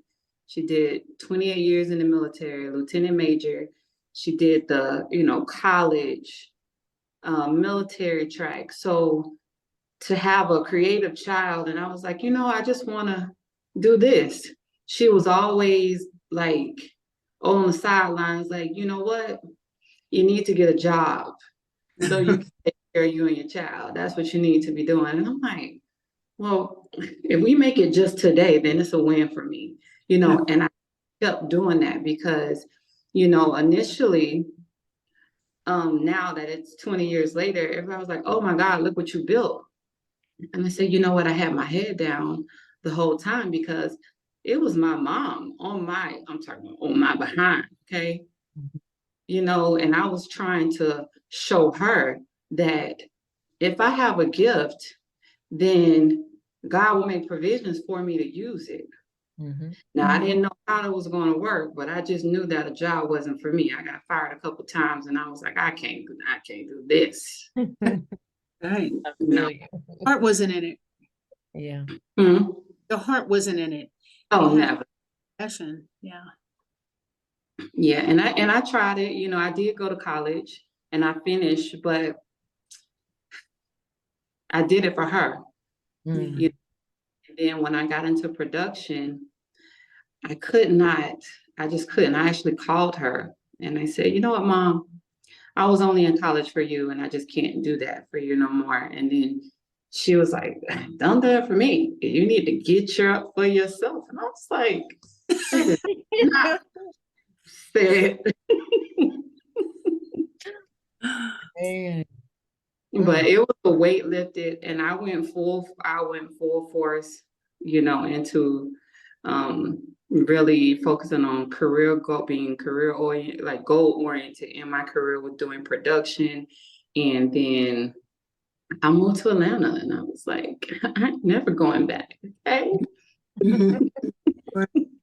She did 28 years in the military, lieutenant major. She did the, college, military track. So to have a creative child, and I was like, I just wanna do this. She was always like on the sidelines, like, you know what? You need to get a job so you can take care of you and your child. That's what you need to be doing. And I'm like, well, if we make it just today, then it's a win for me, and I kept doing that because, initially, now that it's 20 years later, everybody was like, oh my God, look what you built. And I said, you know what? I had my head down the whole time because it was my mom on my behind. Okay. And I was trying to show her that if I have a gift, then God will make provisions for me to use it. Now, I didn't know how it was going to work, but I just knew that a job wasn't for me. I got fired a couple times, and I was like, I can't do this. Right. No. Heart wasn't in it. Yeah. The heart wasn't in it. Oh, never. Passion. Yeah. Yeah, and I tried it. I did go to college and I finished, but I did it for her. And then when I got into production, I just couldn't. I actually called her and I said, you know what, Mom, I was only in college for you and I just can't do that for you no more. And then she was like, don't do it for me. You need to get up for yourself. And I was like, this is not said. But it was a weight lifted, and I went full force, into really focusing on being career oriented, like goal oriented in my career with doing production. And then I moved to Atlanta and I was like, I'm never going back. Okay.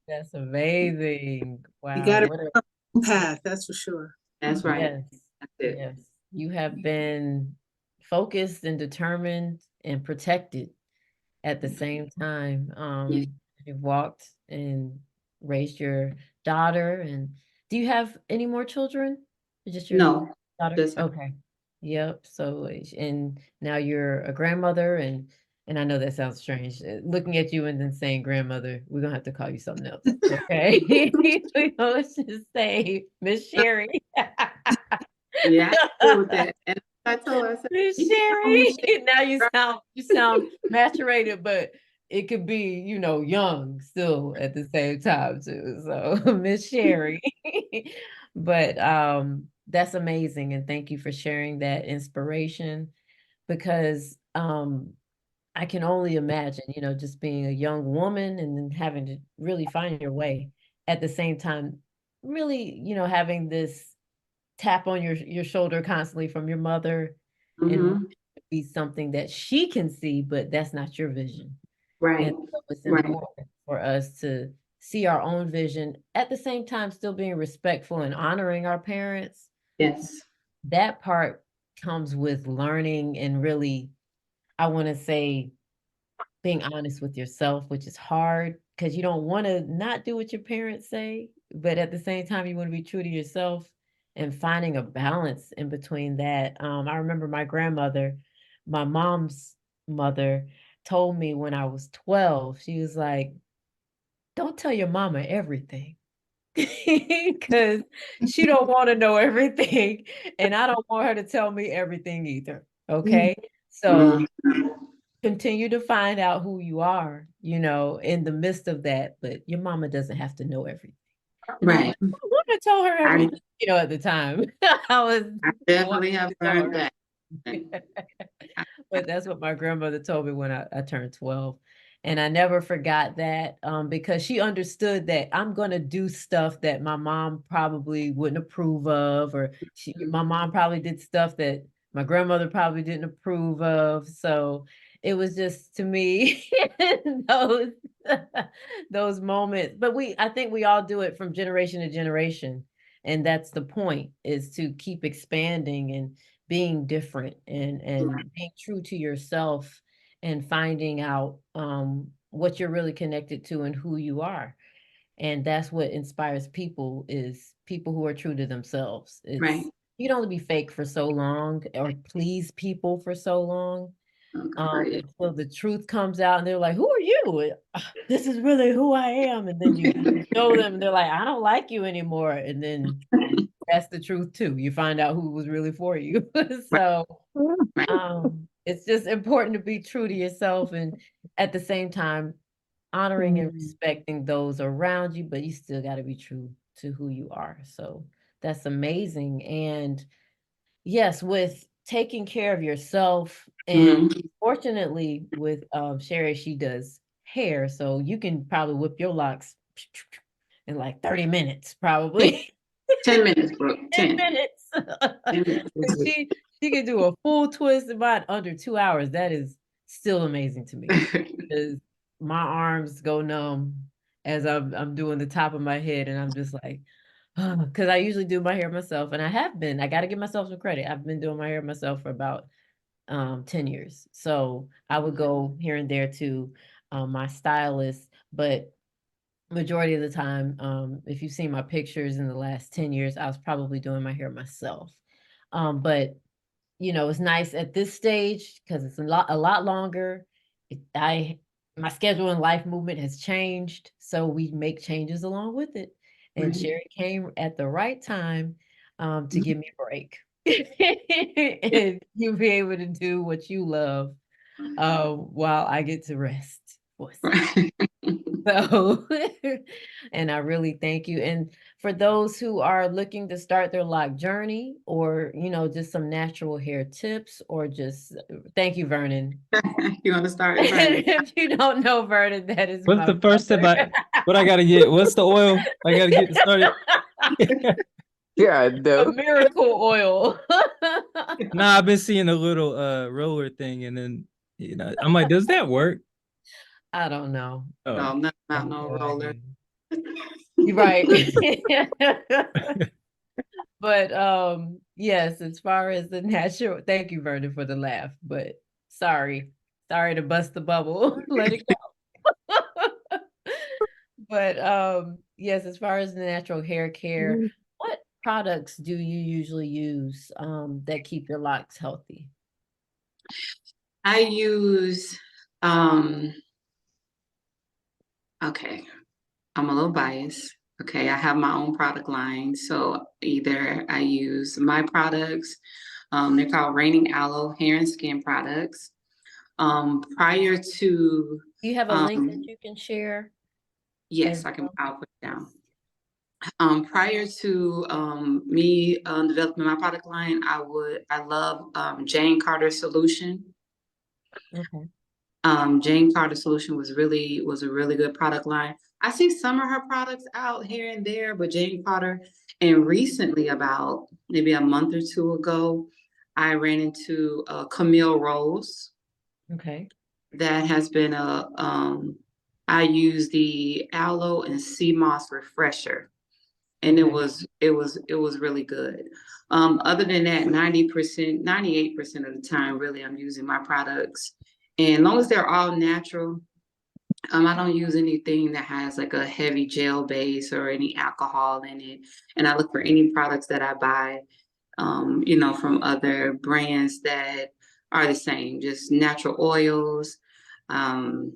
That's amazing. Wow. You got a path, that's for sure. That's right. Yes. That's it. Yes. You have been focused and determined and protected at the same time. You've walked and raised your daughter. And do you have any more children? Or just your No, daughter? Okay. Yep. So, and now you're a grandmother, and I know that sounds strange, looking at you and then saying grandmother. We're gonna have to call you something else. Okay. Let's just say Miss Sherri. Yeah, I agree with that. And I told her, I said, Miss Sherri. Now you sound maturated, but it could be, young still at the same time too. So Miss Sherri. But that's amazing. And thank you for sharing that inspiration, because I can only imagine, just being a young woman and then having to really find your way at the same time, really, having this tap on your shoulder constantly from your mother, and be something that she can see, but that's not your vision. right. And so it's important for us to see our own vision at the same time, still being respectful and honoring our parents. Yes. That part comes with learning and really, I want to say, being honest with yourself, which is hard because you don't want to not do what your parents say, but at the same time, you want to be true to yourself, and finding a balance in between that. I remember my grandmother, my mom's mother, told me when I was 12, she was like, don't tell your mama everything. Because she don't want to know everything, and I don't want her to tell me everything either. Okay. So continue to find out who you are, in the midst of that, but your mama doesn't have to know everything. And I'm Right. like, I want to tell her everything, at the time. I definitely have learned that. But that's what my grandmother told me when I turned 12. And I never forgot that, because she understood that I'm going to do stuff that my mom probably wouldn't approve of, or my mom probably did stuff that my grandmother probably didn't approve of. So it was just, to me, those those moments. But I think we all do it from generation to generation. And that's the point, is to keep expanding and being different, and being true to yourself, and finding out what you're really connected to and who you are. And that's what inspires people, is people who are true to themselves. Right. You can only be fake for so long, or please people for so long, until the truth comes out and they're like, who are you? This is really who I am. And then you show them and they're like, I don't like you anymore. And then that's the truth too. You find out who was really for you. So it's just important to be true to yourself, and at the same time honoring and respecting those around you, but you still got to be true to who you are. So that's amazing. And yes, with taking care of yourself, and fortunately with Sherri, she does hair, so you can probably whip your locks in like 30 minutes, probably. 10 minutes, Brooke. 10 minutes. 10 minutes. She can do a full twist about under 2 hours. That is still amazing to me, because my arms go numb as I'm doing the top of my head, and I'm just like, because I usually do my hair myself, and I got to give myself some credit. I've been doing my hair myself for about 10 years. So I would go here and there to my stylist, but majority of the time, if you've seen my pictures in the last 10 years, I was probably doing my hair myself. But it's nice at this stage because it's a lot longer. My schedule and life movement has changed, so we make changes along with it. And Sherri came at the right time to give me a break. And you'll be able to do what you love while I get to rest for a second. So, and I really thank you. And for those who are looking to start their lock journey, or, just some natural hair tips, or just thank you, Vernon. You want to start, Vernon? If you don't know Vernon, that is what's the first step? What I gotta get? What's the oil I gotta get started? Yeah, a miracle oil. Nah, I've been seeing a little roller thing, and then I'm like, does that work? I don't know. No, not no roller. You're right. But yes, as far as the natural, thank you, Vernon, for the laugh. But sorry to bust the bubble. Let it go. But yes, as far as the natural hair care, what products do you usually use that keep your locks healthy? I use okay, I'm a little biased. Okay, I have my own product line. So either I use my products, they're called Raining Aloe Hair and Skin Products. Prior to Do you have a link that you can share? Yes, I'll put it down. Prior to me developing my product line, I love Jane Carter Solution. Okay. Jane Carter Solution was a really good product line. I see some of her products out here and there, but Jane Carter, and recently, about maybe a month or two ago, I ran into Camille Rose. Okay. That has been I use the aloe and sea moss refresher, and it was really good. Other than that, 98% of the time, really, I'm using my products. And as long as they're all natural, I don't use anything that has like a heavy gel base or any alcohol in it. And I look for any products that I buy, you know, from other brands that are the same, just natural oils. Um,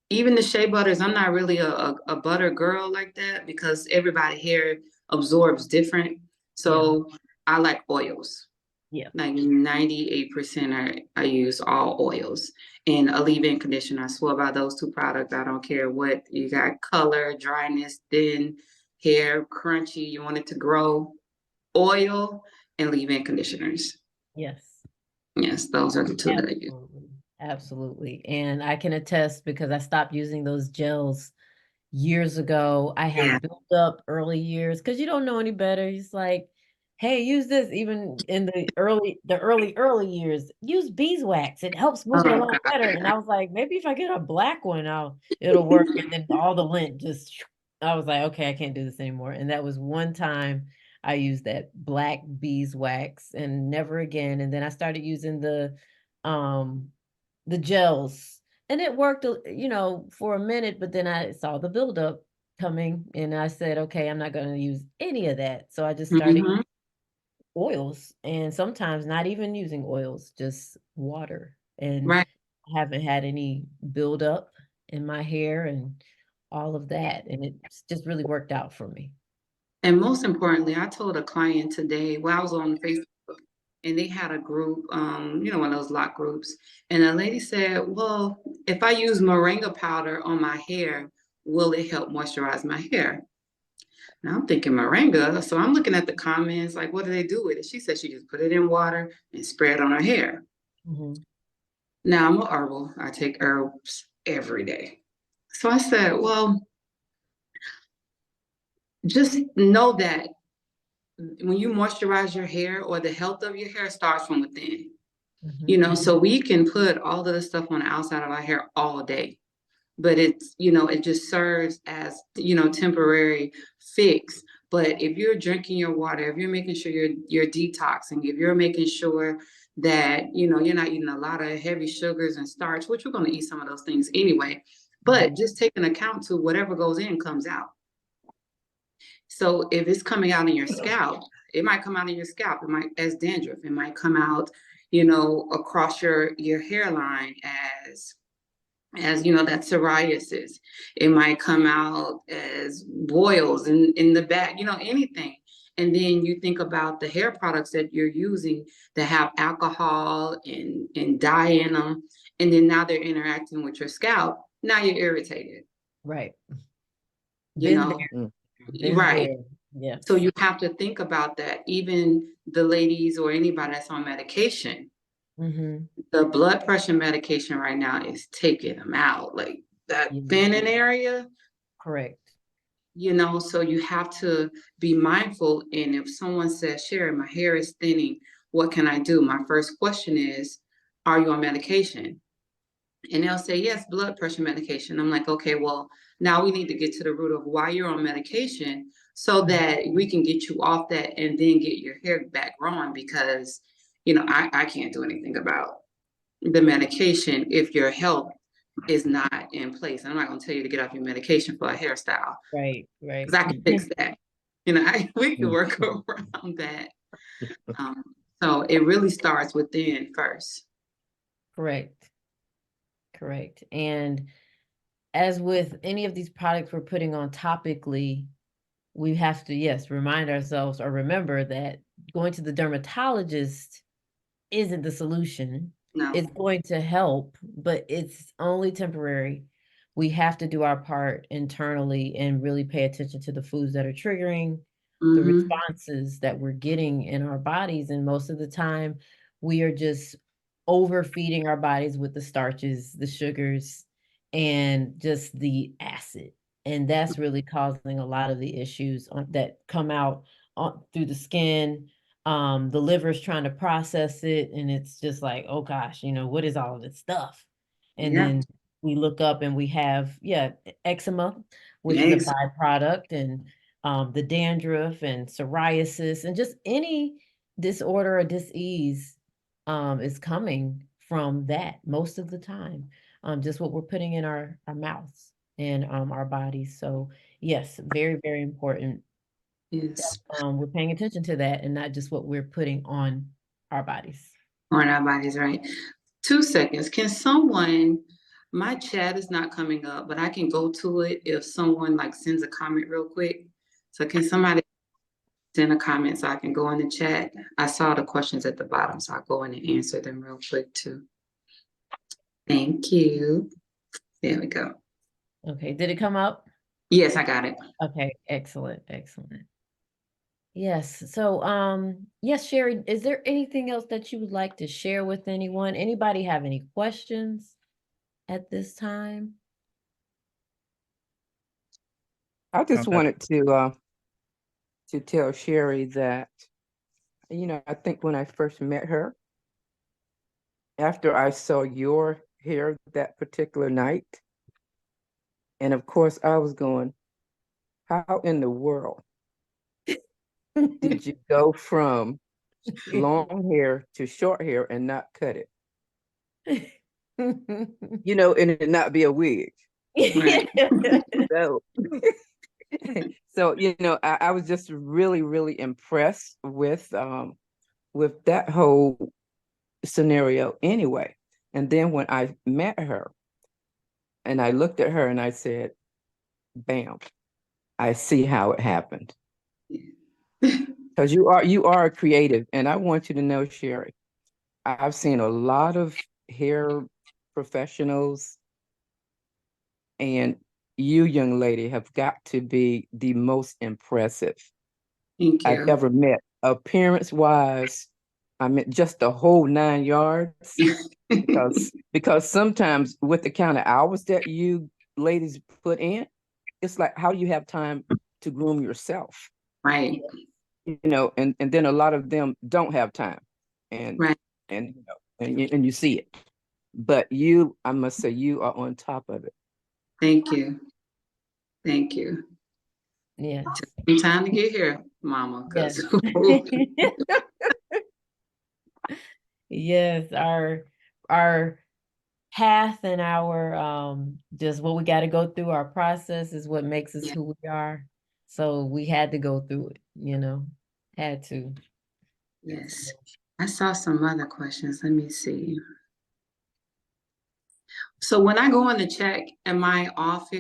Even the shea butters, I'm not really a butter girl like that because everybody hair absorbs different. So I like oils. Yeah. Like 98% I use all oils and a leave-in conditioner. I swear by those two products. I don't care what you got, color, dryness, thin hair, crunchy, you want it to grow, oil and leave-in conditioners. Yes. Yes, those are the two that I use. Absolutely. Absolutely. And I can attest because I stopped using those gels years ago. I Yeah. had built up early years because you don't know any better. It's like, hey, use this. Even in the early years, use beeswax. It helps move it Oh, along better. And I was like, maybe if I get a black one, it'll work. And then all the lint just, I was like, okay, I can't do this anymore. And that was one time I used that black beeswax and never again. And then I started using the gels. And it worked, you know, for a minute, but then I saw the buildup coming and I said, okay, I'm not going to use any of that. So I just started Mhm. oils and sometimes not even using oils, just water. And Right. I haven't had any buildup in my hair and all of that. And it's just really worked out for me. And most importantly, I told a client today, well, I was on Facebook and they had a group, you know, one of those lock groups. And a lady said, well, if I use moringa powder on my hair, will it help moisturize my hair? Now I'm thinking moringa. So I'm looking at the comments, like, what do they do with it? She said she just put it in water and spray it on her hair. Mm-hmm. Now I'm a herbal. I take herbs every day. So I said, well, just know that when you moisturize your hair or the health of your hair starts from within. Mm-hmm. You know, so we can put all of the stuff on the outside of our hair all day, but it's, you know, it just serves as, you know, temporary fix. But if you're drinking your water, if you're making sure you're detoxing, if you're making sure that, you know, you're not eating a lot of heavy sugars and starch, which we're going to eat some of those things anyway, but just take an account to whatever goes in comes out. So if it's coming out in your scalp, it might come out in your scalp. It might as dandruff. It might come out, you know, across your hairline as you know, that psoriasis. It might come out as boils in the back, you know, anything. And then you think about the hair products that you're using that have alcohol and dye in them, and then now they're interacting with your scalp. Now you're irritated. Right. You Been know, there. Been right. there. Yeah. So you have to think about that. Even the ladies or anybody that's on medication, Mm-hmm. the blood pressure medication right now is taking them out. Like that thinning area, Correct. you know, so you have to be mindful. And if someone says, Sherri, my hair is thinning, what can I do? My first question is, are you on medication? And they'll say, yes, blood pressure medication. I'm like, okay, well, now we need to get to the root of why you're on medication so that we can get you off that and then get your hair back growing because, you know, I can't do anything about the medication if your health is not in place. And I'm not going to tell you to get off your medication for a hairstyle. Right. Right. Because I can fix that. You know, we can work around that. So it really starts within first. Correct. Correct. And as with any of these products we're putting on topically, we have to, yes, remind ourselves or remember that going to the dermatologist isn't the solution. No. It's going to help, but it's only temporary. We have to do our part internally and really pay attention to the foods that are triggering the responses that we're getting in our bodies. And most of the time, we are just overfeeding our bodies with the starches, the sugars, and just the acid. And that's really causing a lot of the issues that come out through the skin. The liver's trying to process it, and it's just like, oh gosh, you know, what is all of this stuff? And then we look up and we have, eczema, which is a byproduct, and the dandruff and psoriasis, and just any disorder or disease is coming from that most of the time. just what we're putting in our mouths and our bodies. So yes, very, very important. Yes. We're paying attention to that and not just what we're putting on our bodies. On our bodies, right? 2 seconds. Can someone, my chat is not coming up, but I can go to it if someone like sends a comment real quick. So can somebody send a comment so I can go in the chat? I saw the questions at the bottom, so I'll go in and answer them real quick too. Thank you. There we go. Okay, did it come up? Yes, I got it. Okay, excellent, excellent. Yes, so yes, Sherri, is there anything else that you would like to share with anyone? Anybody have any questions at this time? I just wanted to tell Sherri that, you know, I think when I first met her, after I saw your hair that particular night, and of course I was going, how in the world did you go from long hair to short hair and not cut it? You know, and it not be a wig. Right. So, so you know, I was just really, really impressed with that whole scenario anyway. And then when I met her and I looked at her and I said, bam, I see how it happened. Because you are a creative, and I want you to know, Sherri, I've seen a lot of hair professionals, and you, young lady, have got to be the most impressive Thank I've you. ever met. Appearance-wise, I mean, just the whole 9 yards. Because sometimes with the kind of hours that you ladies put in, it's like, how do you have time to groom yourself? Right. You know, and then a lot of them don't have time, and Right. and you know, and you see it. But you, I must say, you are on top of it. Thank you. Thank you. Yeah. Took some time to get here, Mama. Yes. 'Cause Yes, our path and our just what we got to go through, our process is what makes us Yeah. who we are. So we had to go through it, you know, had to. Yes. I saw some other questions. Let me see. So when I go on the check, am I off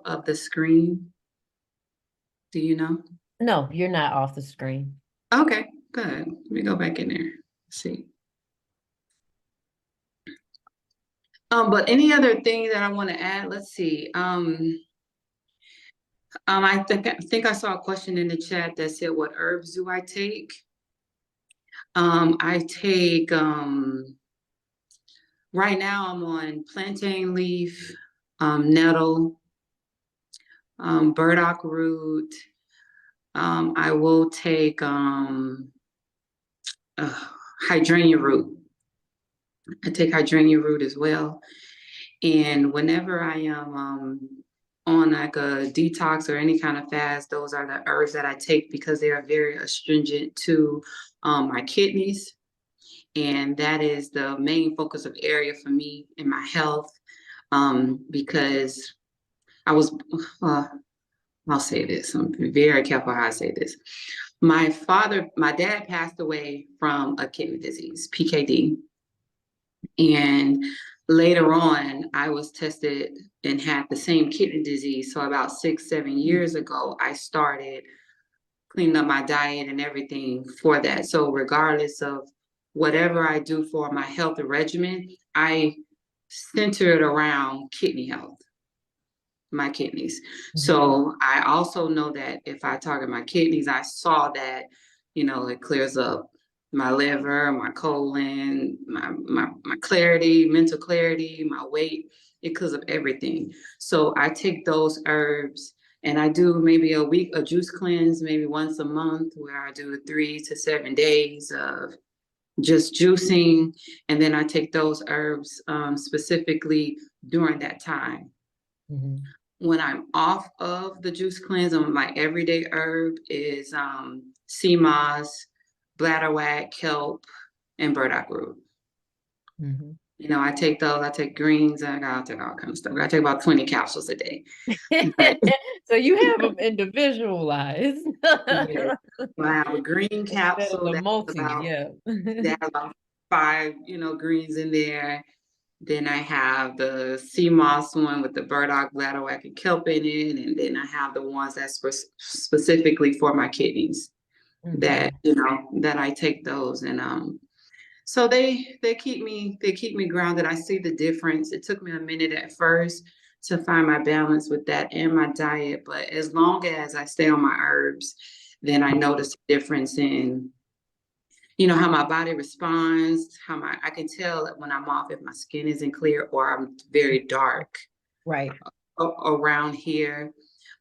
of the screen? Do you know? No, you're not off the screen. Okay, good. Let me go back in there. See. But any other thing that I want to add? Let's see. I think I saw a question in the chat that said, "What herbs do I take?" I take right now. I'm on plantain leaf, nettle, burdock root. I will take hydrangea root. I take hydrangea root as well. And whenever I am on like a detox or any kind of fast, those are the herbs that I take because they are very astringent to my kidneys. And that is the main focus of area for me in my health, because I was, I'll say this, I'm very careful how I say this. My dad passed away from a kidney disease, PKD. And later on, I was tested and had the same kidney disease. So about 6-7 years ago, I started cleaning up my diet and everything for that. So regardless of whatever I do for my health regimen, I center it around kidney health, my kidneys. Mm-hmm. So I also know that if I target my kidneys, I saw that, it clears up my liver, my colon, my clarity, mental clarity, my weight, because of everything. So I take those herbs and I do maybe a juice cleanse, maybe once a month, where I do 3 to 7 days of just juicing. And then I take those herbs specifically during that time. Mm-hmm. When I'm off of the juice cleanse, my everyday herb is sea moss, bladderwrack, kelp, and burdock root. Mhm. You know, I take those, I take greens, I take all kinds of stuff. I take about 20 capsules a day. But So you have them individualized. yeah, I have a green Instead of capsule the multi, yeah. that has about 5, greens in there. Then I have the sea moss one with the burdock, bladderwrack, and kelp in it. And then I have the ones that's specifically for my kidneys that, that I take those. And so they keep me grounded. I see the difference. It took me a minute at first to find my balance with that and my diet, but as long as I stay on my herbs, then I notice a difference in how my body responds, I can tell when I'm off if my skin isn't clear or I'm very dark Right. around here.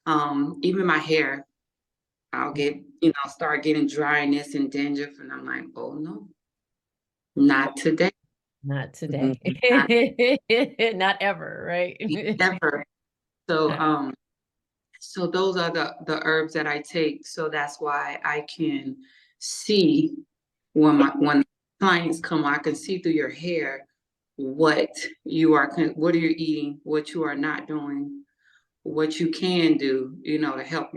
Even my hair, I'll get, start getting dryness and dandruff, and I'm like, oh no, not today. Not today. Not ever, right? Never. So so those are the herbs that I take. So that's why I can see when clients come, I can see through your hair what what are you eating, what you are not doing, what you can do, to help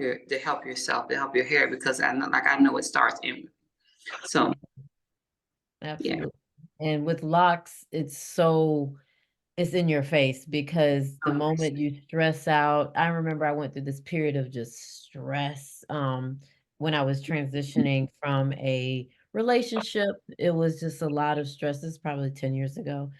yourself, to help your hair, because I know it starts in. So Absolutely. And with locks, it's in your face, because the moment you stress out, I remember I went through this period of just stress when I was transitioning from a relationship. It was just a lot of stress. This is probably 10 years ago.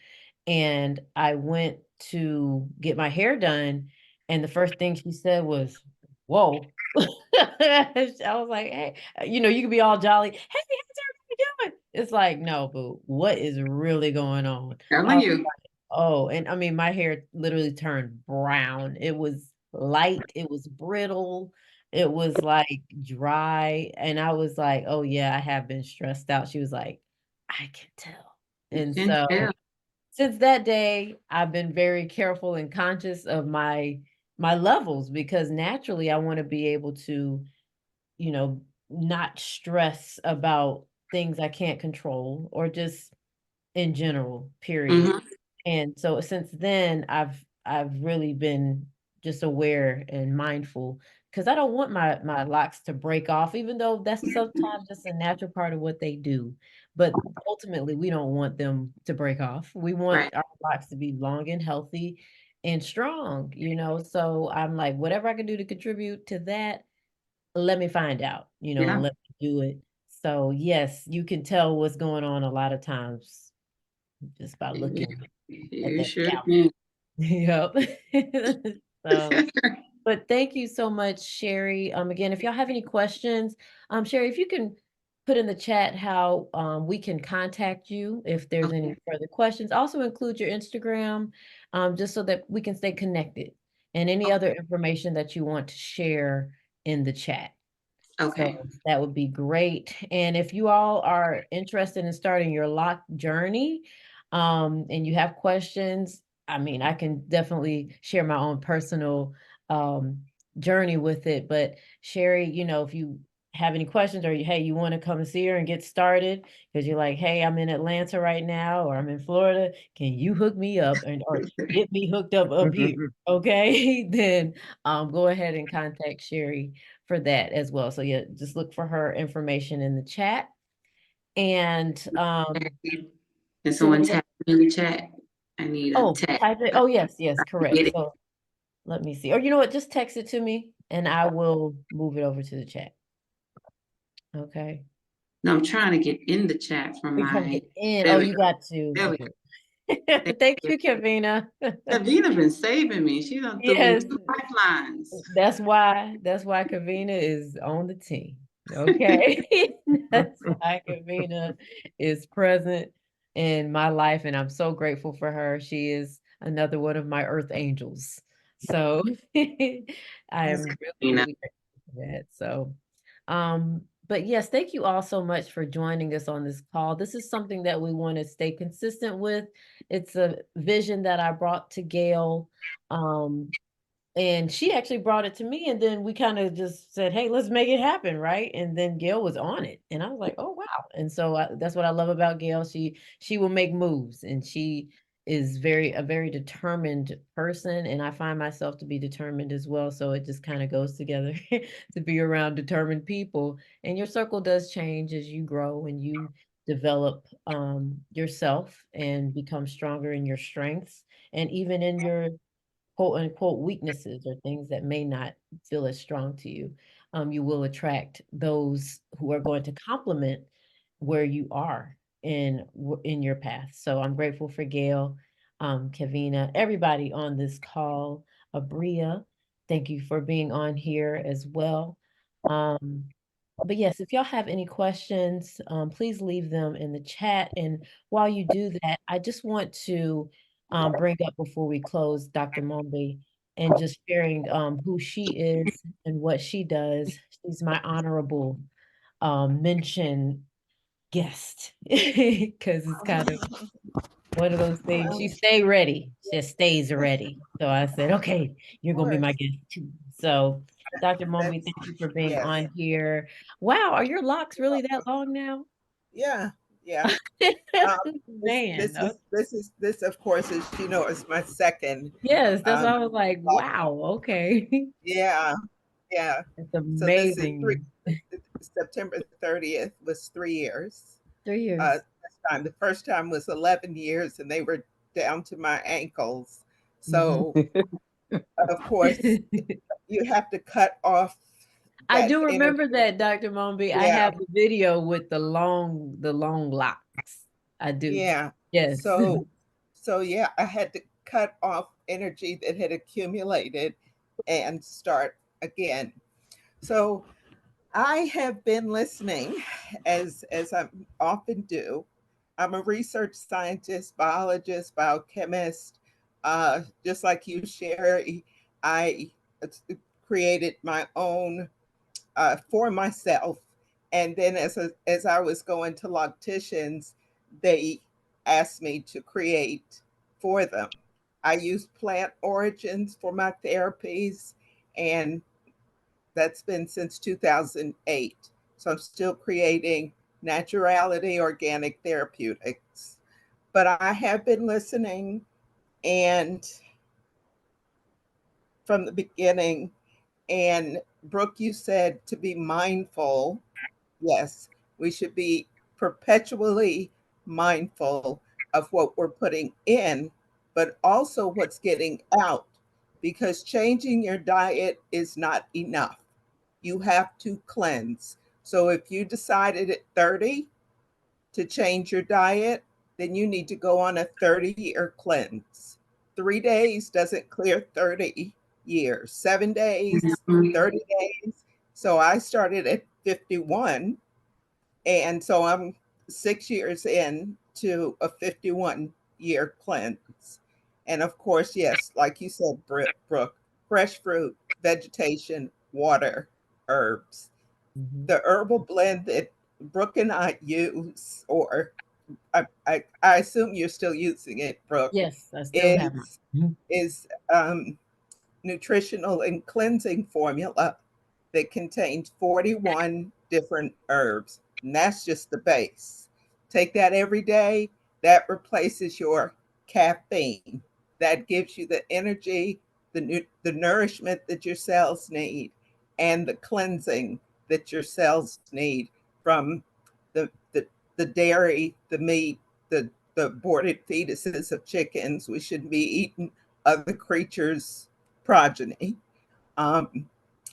And I went to get my hair done, and the first thing she said was, "Whoa." I was like, "Hey," you can be all jolly, "Hey, how's everybody doing?" It's like, "No, boo, what is really going on?" telling you. Oh, and I mean, my hair literally turned brown. It was light, it was brittle, it was like dry. And I was like, "Oh yeah, I have been stressed out." She was like, "I can tell." And Can so tell. since that day, I've been very careful and conscious of my levels, because naturally I want to be able to, you know, not stress about things I can't control, or just in general, period. Mhm. And so since then, I've really been just aware and mindful, because I don't want my locks to break off, even though that's sometimes just a natural part of what they do. But ultimately, we don't want them to break off. We want Right. our locks to be long and healthy and strong, So I'm like, whatever I can do to contribute to that, let me find out, and Yeah. let me do it. So yes, you can tell what's going on a lot of times just by You, looking at you that sure scalp. can. Yep. So, but thank you so much, Sherri. Again, if y'all have any questions, Sherri, if you can put in the chat how we can contact you if there's any Okay. further questions. Also include your Instagram, just so that we can stay connected, and any other information that you want to share in the chat. Okay. So that would be great. And if you all are interested in starting your lock journey, and you have questions, I mean, I can definitely share my own personal journey with it. But Sherri, if you have any questions, or hey, you want to come and see her and get started, because you're like, hey, I'm in Atlanta right now, or I'm in Florida, can you hook me up, or get me hooked up here? Okay, then go ahead and contact Sherri for that as well. So yeah, just look for her information in the chat. And Can so someone tap me in the chat? I need a tap. type it. Oh yes, correct. Get it. So let me see. Or you know what? Just text it to me and I will move it over to the chat. Okay. No, I'm trying to get in the chat from We're trying to my. get in. There Oh, we you go. got to. There we go. Okay. Thank Thank you. you, Kavina. Davina been saving me. She done threw me Yes, 2 lifelines. that's why Kavina is on the team. Okay. That's why Kavina is present in my life, and I'm so grateful for her. She is another one of my earth angels. So I That's am really, Davina. really grateful for that. So but yes, thank you all so much for joining us on this call. This is something that we want to stay consistent with. It's a vision that I brought to Gail. And she actually brought it to me, and then we kind of just said, hey, let's make it happen, right? And then Gail was on it, and I was like, oh wow. And so that's what I love about Gail. She will make moves, and she is a very determined person, and I find myself to be determined as well. So it just kind of goes together to be around determined people. And your circle does change as you grow and you develop yourself and become stronger in your strengths, and even in your quote unquote weaknesses or things that may not feel as strong to you. You will attract those who are going to complement where you are in your path. So I'm grateful for Gail, Kavina, everybody on this call, Abria. Thank you for being on here as well. But yes, if y'all have any questions, please leave them in the chat. And while you do that, I just want to bring up before we close Dr. Mumbi and just sharing who she is and what she does. She's my honorable mention guest because it's kind of one of those things. She stay ready, she just stays ready. So I said, okay, you're gonna be my guest too. So Dr. Mumbi, thank you for being on here. Wow, are your locks really that long now? Yeah, yeah. Man, This of course, as you know, is my second. yes, that's why I was like, wow, okay. Yeah, yeah. It's So this is amazing. September 30th was 3 years. 3 years. This time, the first time was 11 years, and they were down to my ankles. So, of course, you have to cut off I that do energy. remember that, Dr. Mumbi. I Yeah, have the video with the long locks. I do. yeah. Yes. So yeah, I had to cut off energy that had accumulated and start again. So I have been listening, as I often do. I'm a research scientist, biologist, biochemist. Just like you, Sherri, I created my own for myself. And then as I was going to locticians, they asked me to create for them. I use plant origins for my therapies, and that's been since 2008. So I'm still creating naturality, organic therapeutics. But I have been listening, and from the beginning, and Brooke, you said to be mindful. Yes, we should be perpetually mindful of what we're putting in, but also what's getting out, because changing your diet is not enough. You have to cleanse. So if you decided at 30 to change your diet, then you need to go on a 30-year cleanse. 3 days doesn't clear 30 years, 7 days, 30 days. So I started at 51. And so I'm 6 years in to a 51-year cleanse. And of course, yes, like you said, Brooke, fresh fruit, vegetation, water, herbs. The herbal blend that Brooke and I use, or I assume you're still using it, Brooke, Yes, I still have is mine. is nutritional and cleansing formula that contains 41 different herbs. And that's just the base. Take that every day. That replaces your caffeine. That gives you the energy, the nourishment that your cells need, and the cleansing that your cells need from the, the, the dairy, the meat, the aborted fetuses of chickens. We shouldn't be eating other creatures' progeny. Um,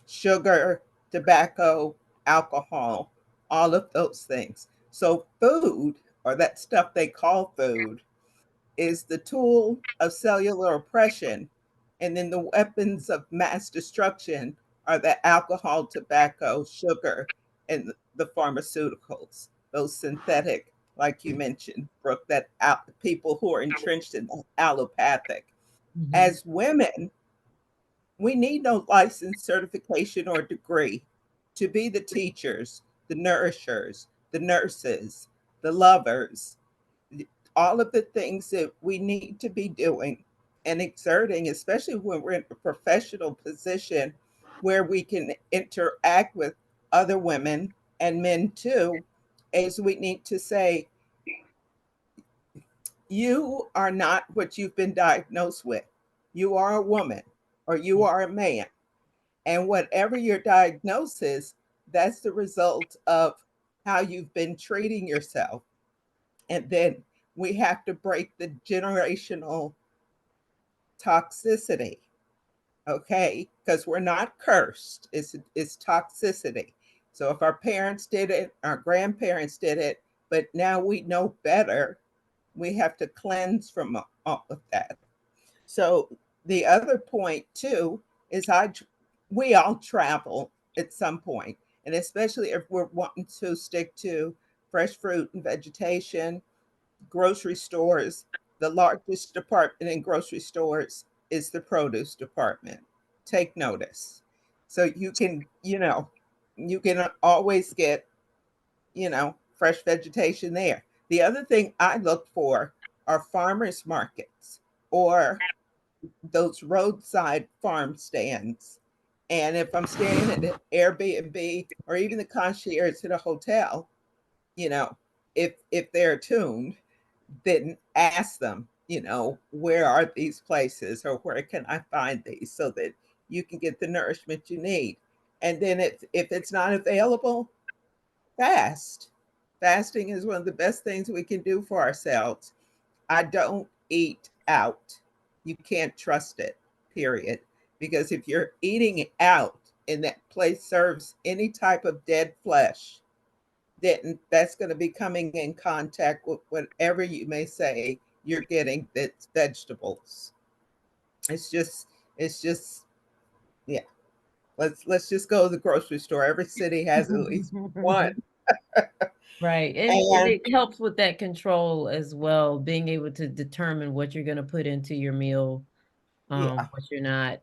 Sugar, tobacco, alcohol, all of those things. So, food, or that stuff they call food, is the tool of cellular oppression. And then the weapons of mass destruction are the alcohol, tobacco, sugar, and the pharmaceuticals, those synthetic, like you mentioned, Brooke, that people who are entrenched in the allopathic. As women, we need no license, certification, or degree to be the teachers, the nourishers, the nurses, the lovers, all of the things that we need to be doing and exerting, especially when we're in a professional position where we can interact with other women and men too, is we need to say, you are not what you've been diagnosed with. You are a woman or you are a man. And whatever your diagnosis, that's the result of how you've been treating yourself. And then we have to break the generational toxicity, okay? Because we're not cursed, it's toxicity. So if our parents did it, our grandparents did it, but now we know better, we have to cleanse from all of that. So the other point too is we all travel at some point, and especially if we're wanting to stick to fresh fruit and vegetation, grocery stores, the largest department in grocery stores is the produce department. Take notice. So you can always get, fresh vegetation there. The other thing I look for are farmers markets or those roadside farm stands. And if I'm staying at an Airbnb or even the concierge at a hotel, if they're tuned, then ask them, where are these places or where can I find these so that you can get the nourishment you need. And then if it's not available, fast. Fasting is one of the best things we can do for ourselves. I don't eat out. You can't trust it, period. Because if you're eating out and that place serves any type of dead flesh, then that's going to be coming in contact with whatever you may say you're getting that's vegetables. It's just, yeah. Let's just go to the grocery store. Every city has at least one. Right. And it helps with that control as well, being able to determine what you're going to put into your meal, Yeah. what you're not,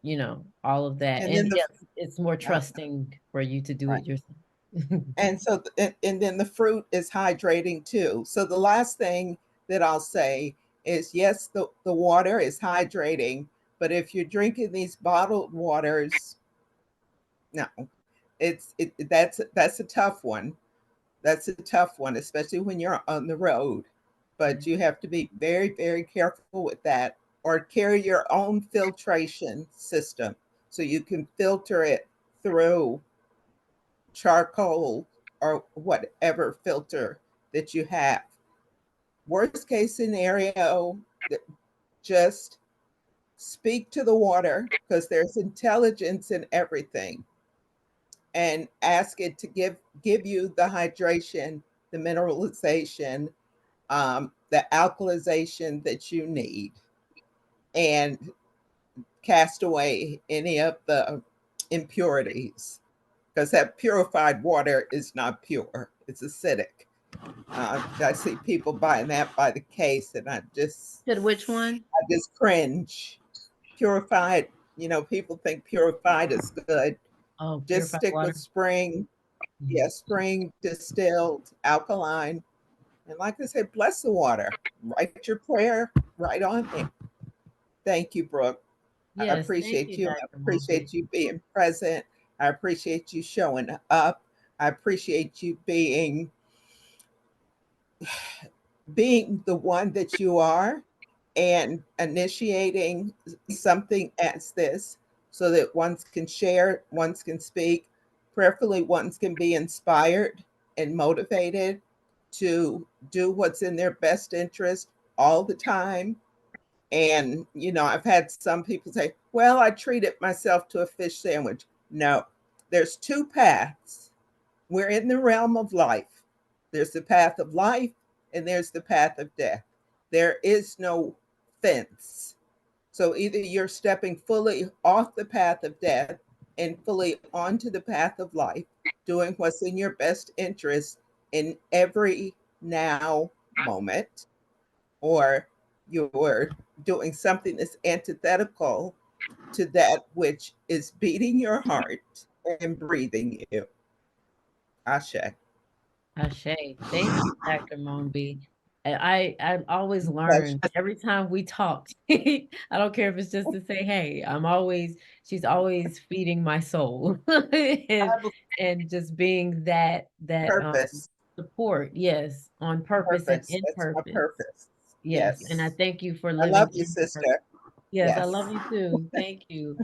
all of that. And And then yes, it's more uh, trusting for you to do right. it yourself. And so, and then the fruit is hydrating too. So the last thing that I'll say is, yes, the water is hydrating, but if you're drinking these bottled waters, no, that's a tough one. That's a tough one, especially when you're on the road. But you have to be very, very careful with that, or carry your own filtration system so you can filter it through charcoal or whatever filter that you have. Worst case scenario, just speak to the water because there's intelligence in everything, and ask it to give you the hydration, the mineralization, the alkalization that you need, and cast away any of the impurities, because that purified water is not pure, it's acidic. I see people buying that by the case, and Said which one? I just cringe. Purified, people think purified is good. Oh, Just purified stick water. with spring. Yeah, spring distilled alkaline. And like I said, bless the water. Write your prayer right on there. Thank you, Brooke. I Yes, thank appreciate you, you. I Dr. appreciate Mumbi. you being present. I appreciate you showing up. I appreciate you being the one that you are and initiating something as this so that one can share, one can speak, prayerfully one can be inspired and motivated to do what's in their best interest all the time. And, I've had some people say, well, I treated myself to a fish sandwich. No, there's two paths. We're in the realm of life. There's the path of life and there's the path of death. There is no fence. So either you're stepping fully off the path of death and fully onto the path of life, doing what's in your best interest in every now moment, or you're doing something that's antithetical to that which is beating your heart and breathing you. Ashe. Ashe. Thank you, Dr. Mumbi. I've always learned every time we talk. I don't care if it's just to say, hey, she's always feeding my soul and just being that Purpose. support, yes, on purpose and Purpose. in That's my purpose. purpose. Yes. And I Yes. thank you for I love living you, in purpose. sister. Yes, I Yes. love you too. Thank you.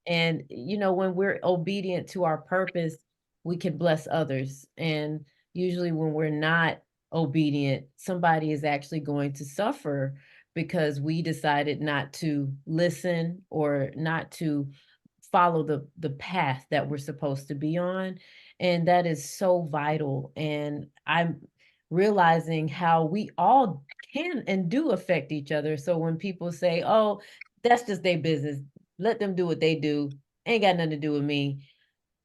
And when we're obedient to our purpose, we can bless others. And usually when we're not obedient, somebody is actually going to suffer because we decided not to listen or not to follow the path that we're supposed to be on. And that is so vital. And I'm realizing how we all can and do affect each other. So when people say, oh, that's just their business, let them do what they do, ain't got nothing to do with me,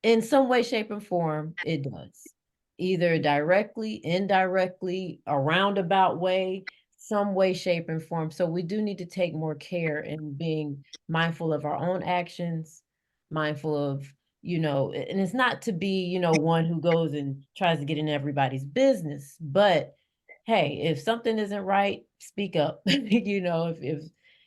in some way, shape, and form, it does. Either directly, indirectly, a roundabout way, some way, shape, and form. So we do need to take more care in being mindful of our own actions, mindful of, and it's not to be, one who goes and tries to get in everybody's business, but hey, if something isn't right, speak up. If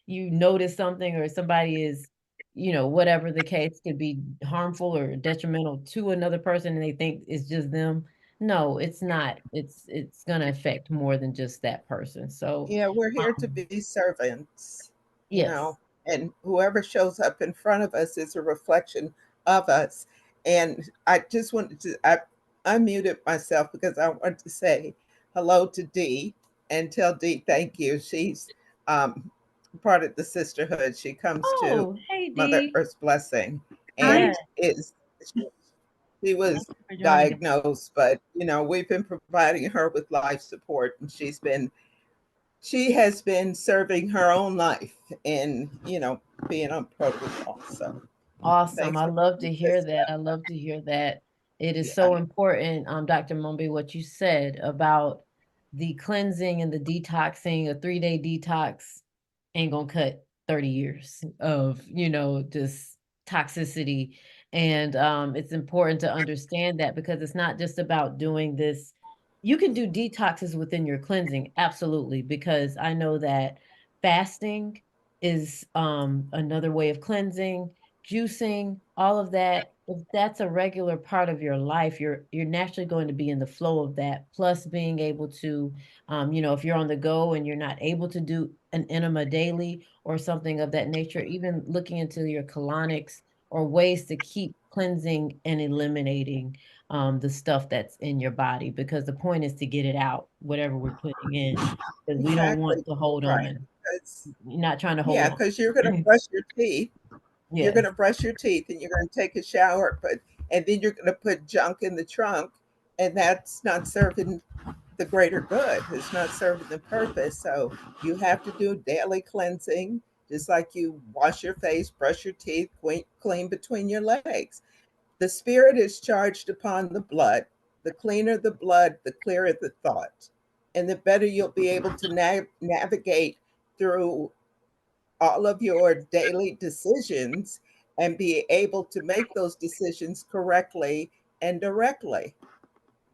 you notice something or somebody is whatever the case could be harmful or detrimental to another person and they think it's just them. No, it's not. It's gonna affect more than just that person. So Yeah, we're here to um, be servants, yes. and whoever shows up in front of us is a reflection of us. And I just wanted to, I unmuted myself because I want to say hello to Dee and tell Dee thank you. She's um, part of the sisterhood. She comes to Oh, hey Mother Dee. Earth's Blessing Hi. and Yeah, is she was thank you for joining us. diagnosed, but we've been providing her with life support, and she has been serving her own life and being on protocol. So Awesome. thanks I for love being to with hear us. that. I love to hear that. It is Yeah, so important, Dr. Mumbi, what you said about the cleansing and the detoxing. A 3-day detox ain't gonna cut 30 years of, just toxicity. And it's important to understand that because it's not just about doing this. You can do detoxes within your cleansing, absolutely, because I know that fasting is another way of cleansing, juicing, all of that. If that's a regular part of your life, you're naturally going to be in the flow of that. Plus being able to, if you're on the go and you're not able to do an enema daily or something of that nature, even looking into your colonics or ways to keep cleansing and eliminating the stuff that's in your body, because the point is to get it out, whatever we're putting in, because we don't want exactly. to hold Right. on. It's, You're not trying to hold yeah, on. because you're going to brush your teeth. You're going Yes, to brush your teeth and you're going to take a shower, and then you're going to put junk in the trunk, and that's not serving the greater good. It's not serving the purpose. So you have to do daily cleansing, just like you wash your face, brush your teeth, clean between your legs. The spirit is charged upon the blood. The cleaner the blood, the clearer the thought. And the better you'll be able to navigate through all of your daily decisions and be able to make those decisions correctly and directly.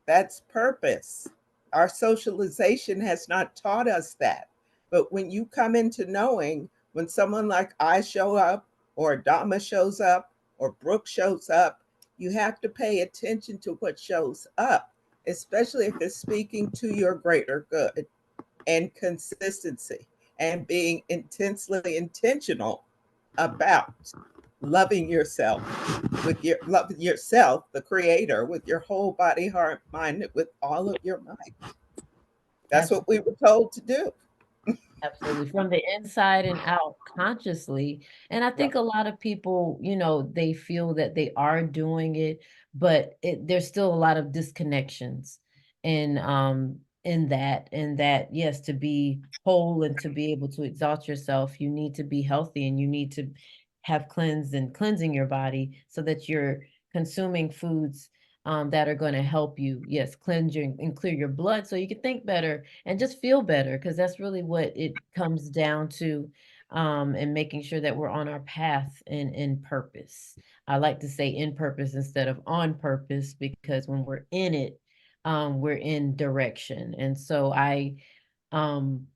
That's purpose. Our socialization has not taught us that. But when you come into knowing, when someone like I show up, or Dama shows up, or Brooke shows up, you have to pay attention to what shows up, especially if it's speaking to your greater good, and consistency, and being intensely intentional about loving yourself, with your loving yourself, the creator, with your whole body, heart, mind, with all of your might. That's what we absolutely. were told to do. Absolutely. From the inside and out consciously. And I Right. think a lot of people, they feel that they are doing it, but there's still a lot of disconnections in that, yes, to be whole and to be able to exalt yourself, you need to be healthy and you need to have cleansed and cleansing your body so that you're consuming foods that are going to help you, yes, cleanse your and clear your blood so you can think better and just feel better, because that's really what it comes down to, and making sure that we're on our path and in purpose. I like to say in purpose instead of on purpose, because when we're in it, we're in direction. And so I am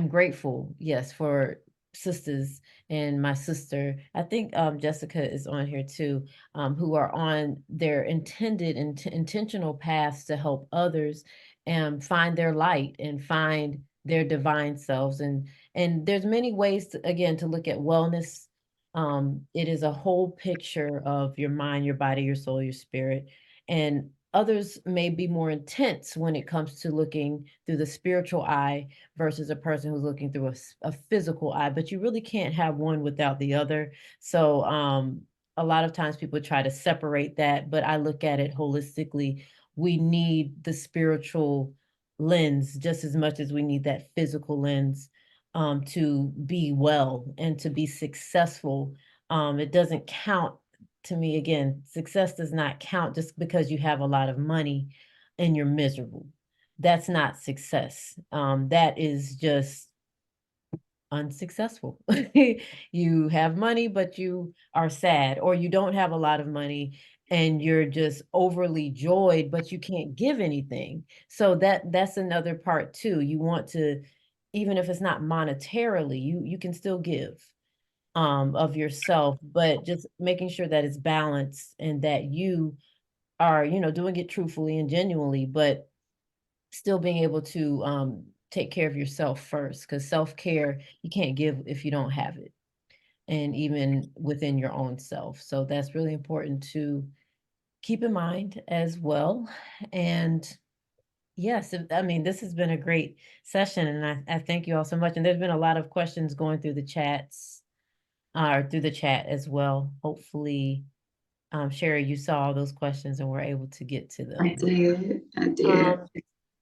grateful, yes, for sisters and my sister. I think Jessica is on here too, who are on their intended and intentional paths to help others and find their light and find their divine selves. And there's many ways to, again, to look at wellness. It is a whole picture of your mind, your body, your soul, your spirit. And others may be more intense when it comes to looking through the spiritual eye versus a person who's looking through a physical eye, but you really can't have one without the other. So a lot of times people try to separate that, but I look at it holistically. We need the spiritual lens just as much as we need that physical lens to be well and to be successful. It doesn't count to me, again, success does not count just because you have a lot of money and you're miserable. That's not success. That is just unsuccessful. You have money, but you are sad, or you don't have a lot of money and you're just overly joyed, but you can't give anything. So that's another part too. You want to, even if it's not monetarily, you can still give of yourself, but just making sure that it's balanced and that you are, doing it truthfully and genuinely, but still being able to take care of yourself first, because self-care, you can't give if you don't have it, and even within your own self. So that's really important to keep in mind as well. And yes, I mean, this has been a great session, and I thank you all so much. And there's been a lot of questions going through the chats, or through the chat as well. Hopefully, Sherri, you saw all those questions and were able to get to them. I did.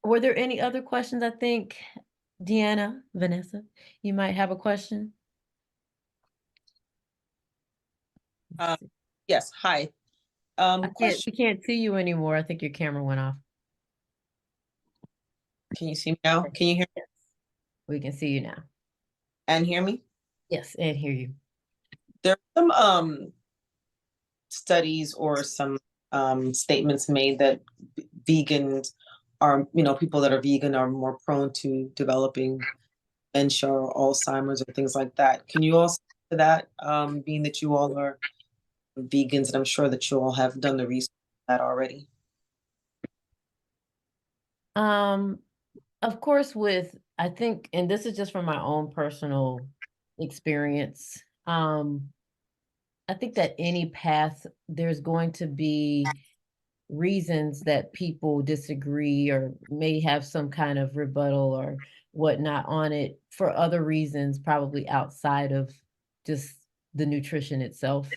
Were there any other questions? I think Deanna, Vanessa, you might have a question. Yes, hi. We can't see you anymore. I think your camera went off. Can you see me now? Can you hear me? Yes. We can see you now. And hear me? Yes, and hear you. There are some studies or some statements made that vegans are, people that are vegan are more prone to developing dementia or Alzheimer's or things like that. Can you also speak to that, being that you all are vegans, and I'm sure that you all have done the research on that already? Of course, I think, and this is just from my own personal experience, I think that any path, there's going to be reasons that people disagree or may have some kind of rebuttal or whatnot on it for other reasons, probably outside of just the nutrition itself.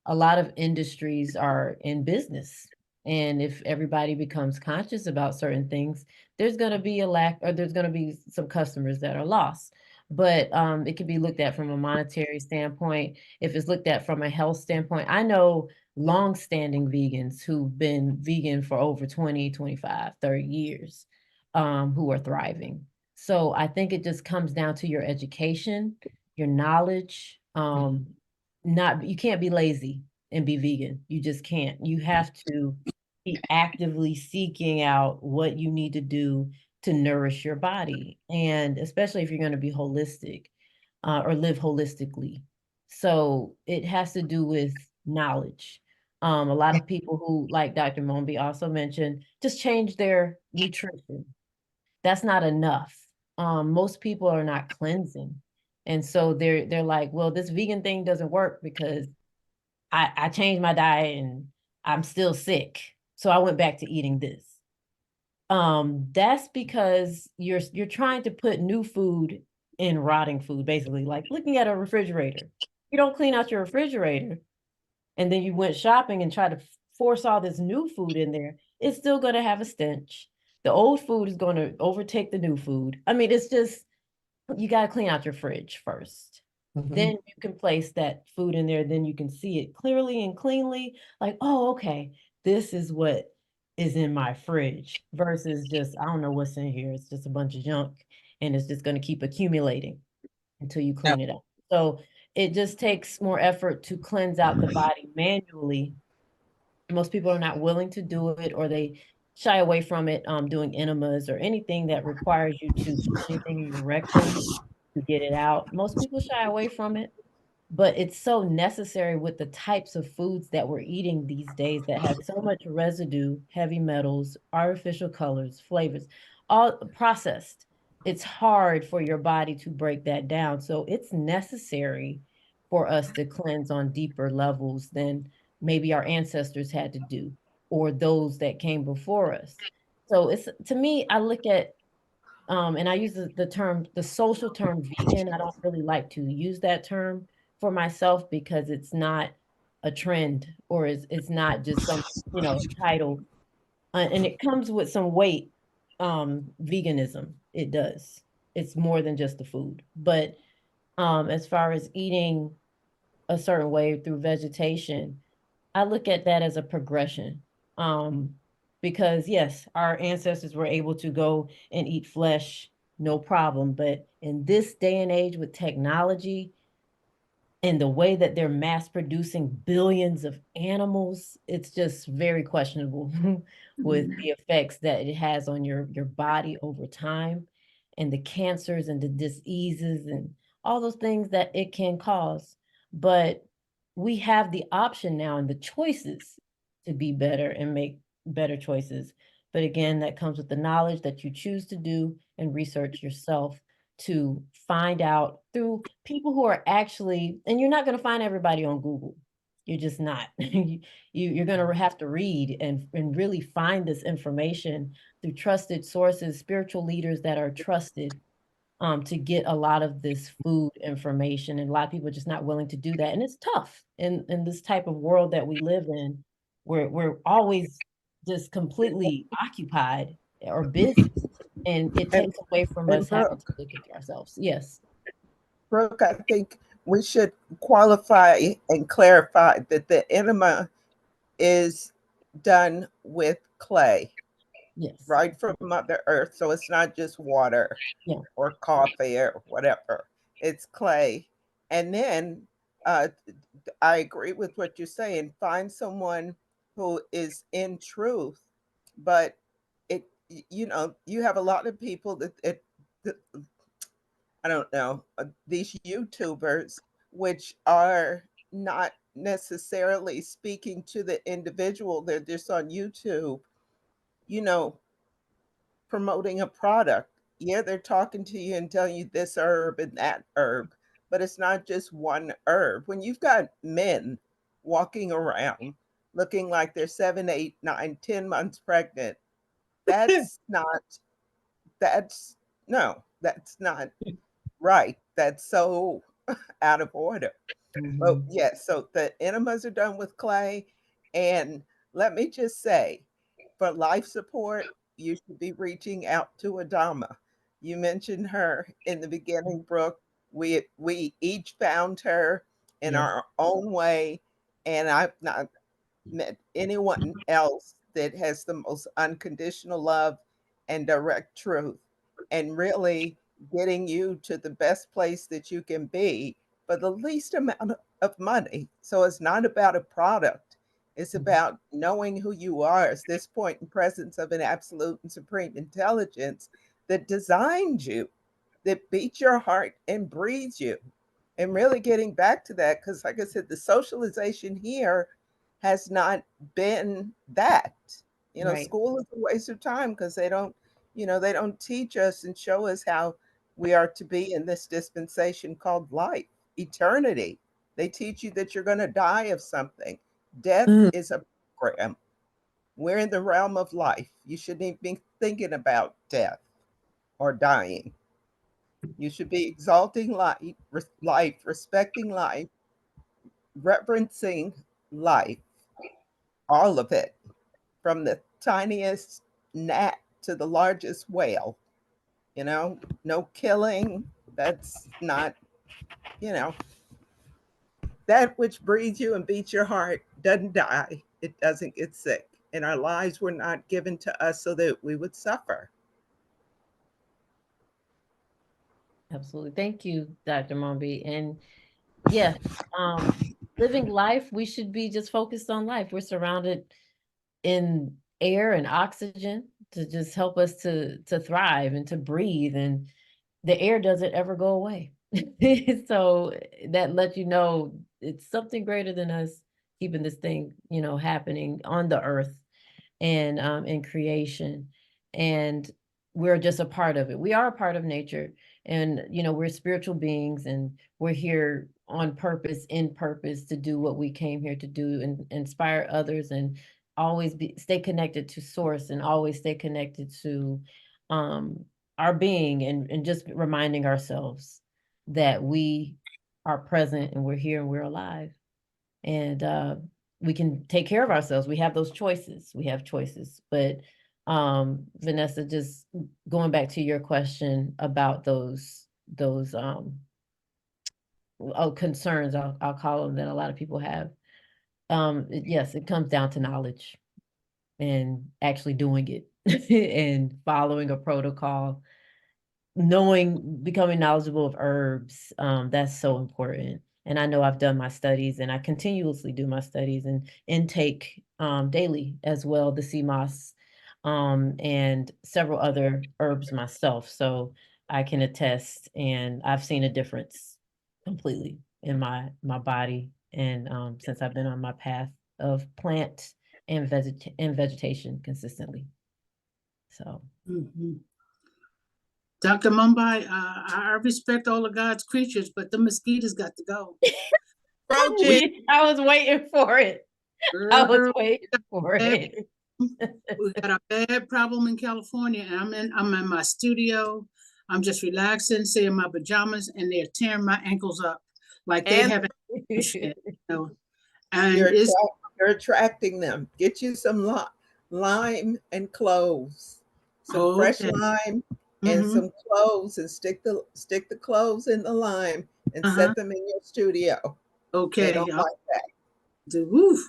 A lot of industries are in business. And if everybody becomes conscious about certain things, there's going to be a lack, or there's going to be some customers that are lost. But it can be looked at from a monetary standpoint. If it's looked at from a health standpoint, I know long-standing vegans who've been vegan for over 20, 25, 30 years, who are thriving. So I think it just comes down to your education, your knowledge. You can't be lazy and be vegan. You just can't. You have to be actively seeking out what you need to do to nourish your body, and especially if you're going to be holistic, or live holistically. So it has to do with knowledge. A lot of people who, like Dr. Mumbi also mentioned, just change their nutrition. That's not enough. Most people are not cleansing. And so they're like, well, this vegan thing doesn't work because I changed my diet and I'm still sick. So I went back to eating this. That's because you're trying to put new food in rotting food, basically, like looking at a refrigerator. You don't clean out your refrigerator, and then you went shopping and try to force all this new food in there, it's still going to have a stench. The old food is going to overtake the new food. I mean, it's just, you got to clean out your fridge first. Then you can place that food in there. Then you can see it clearly and cleanly, like, oh, okay, this is what is in my fridge, versus just, I don't know what's in here. It's just a bunch of junk, and it's just going to keep accumulating until you clean it up. So it just takes more effort to cleanse out the body manually. Most people are not willing to do it, or they shy away from it, doing enemas or anything that requires you to put anything in your rectum to get it out. Most people shy away from it, but it's so necessary with the types of foods that we're eating these days that have so much residue, heavy metals, artificial colors, flavors, all processed. It's hard for your body to break that down. So it's necessary for us to cleanse on deeper levels than maybe our ancestors had to do, or those that came before us. So it's, to me, I look at and I use the term, the social term vegan. I don't really like to use that term for myself because it's not a trend, or it's not just some, title. And it comes with some weight, veganism. It does. It's more than just the food. But as far as eating a certain way through vegetation, I look at that as a progression. Because yes, our ancestors were able to go and eat flesh, no problem. But in this day and age with technology and the way that they're mass producing billions of animals, it's just very questionable with the effects that it has on your body over time, and the cancers and the diseases and all those things that it can cause. But we have the option now and the choices to be better and make better choices. But again, that comes with the knowledge that you choose to do and research yourself to find out through people who are actually, and you're not going to find everybody on Google. You're just not. You're going to have to read and really find this information through trusted sources, spiritual leaders that are trusted, to get a lot of this food information. And a lot of people are just not willing to do that. And it's tough in this type of world that we live in, where we're always just completely occupied or busy. And it takes away from us having to look at ourselves. Yes. Brooke, I think we should qualify and clarify that the enema is done with clay, Yes. right from Mother Earth. So it's not just water or coffee or whatever. It's clay. And then I agree with what you're saying. Find someone who is in truth, but you have a lot of people that I don't know, these YouTubers, which are not necessarily speaking to the individual. They're just on YouTube, you know, promoting a product. Yeah, they're talking to you and telling you this herb and that herb, but it's not just one herb. When you've got men walking around looking like they're 7, 8, 9, 10 months pregnant, that's not, that's, no, that's not right. That's so out of order. But yes, so the enemas are done with clay. And let me just say, for life support, you should be reaching out to Adama. You mentioned her in the beginning, Brooke. We each found her in our own way, and I've not met anyone else that has the most unconditional love and direct truth, and really getting you to the best place that you can be for the least amount of money. So it's not about a product. It's about knowing who you are as this point in presence of an absolute and supreme intelligence that designed you, that beats your heart and breathes you. And really getting back to that, because like I said, the socialization here has not been that. School is a waste of time because they don't, they don't teach us and show us how we are to be in this dispensation called life, eternity. They teach you that you're going to die of something. Death is a program. We're in the realm of life. You shouldn't even be thinking about death or dying. You should be exalting life, respecting life, reverencing life, all of it, from the tiniest gnat to the largest whale. No killing. That's not, that which breathes you and beats your heart doesn't die. It doesn't get sick. And our lives were not given to us so that we would suffer. Absolutely. Thank you, Dr. Mumbi. And yeah, living life, we should be just focused on life. We're surrounded in air and oxygen to just help us to thrive and to breathe, and the air doesn't ever go away. So that lets you know it's something greater than us keeping this thing, happening on the earth and in creation. And we're just a part of it. We are a part of nature, and we're spiritual beings, and we're here on purpose, in purpose, to do what we came here to do and inspire others, and always stay connected to source, and always stay connected to our being, and just reminding ourselves that we are present and we're here and we're alive, and we can take care of ourselves. We have those choices. We have choices. But Vanessa, just going back to your question about those concerns, I'll call them, that a lot of people have. Yes, it comes down to knowledge and actually doing it and following a protocol, becoming knowledgeable of herbs. That's so important. And I know I've done my studies, and I continuously do my studies and intake daily as well, the sea moss, and several other herbs myself. So I can attest, and I've seen a difference completely in my body, and since I've been on my path of plant and vegetation consistently. So. Dr. Mumbai, I respect all of God's creatures, but the mosquitoes got to go. I was waiting for it. I was waiting for it. We got a bad problem in California, and I'm in my studio. I'm just relaxing, saying my pajamas, and they're tearing my ankles up like they haven't. And you're attracting them. Get you some lime and cloves, some fresh lime and some cloves, and stick the cloves in the lime and set them in your studio. Okay, they don't like that. Oof.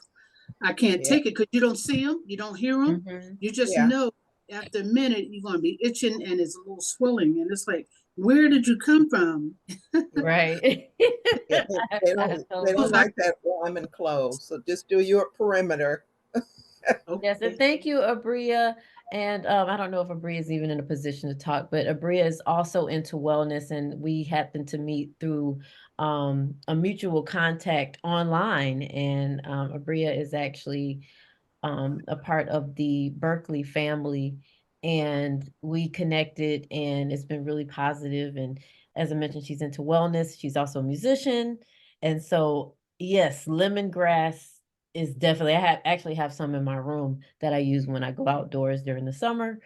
I can't take it because you don't see them, you don't hear them. You just know after a minute you're going to be itching, and it's a little swelling, and it's like, where did you come from? Right. They don't like that lime and cloves, so just do your perimeter. Yes, and thank you, Abria. And I don't know if Abria is even in a position to talk, but Abria is also into wellness, and we happen to meet through a mutual contact online. And Abria is actually a part of the Berkeley family, and we connected, and it's been really positive. And as I mentioned, she's into wellness. She's also a musician. And so, yes, lemongrass is definitely, I actually have some in my room that I use when I go outdoors during the summer.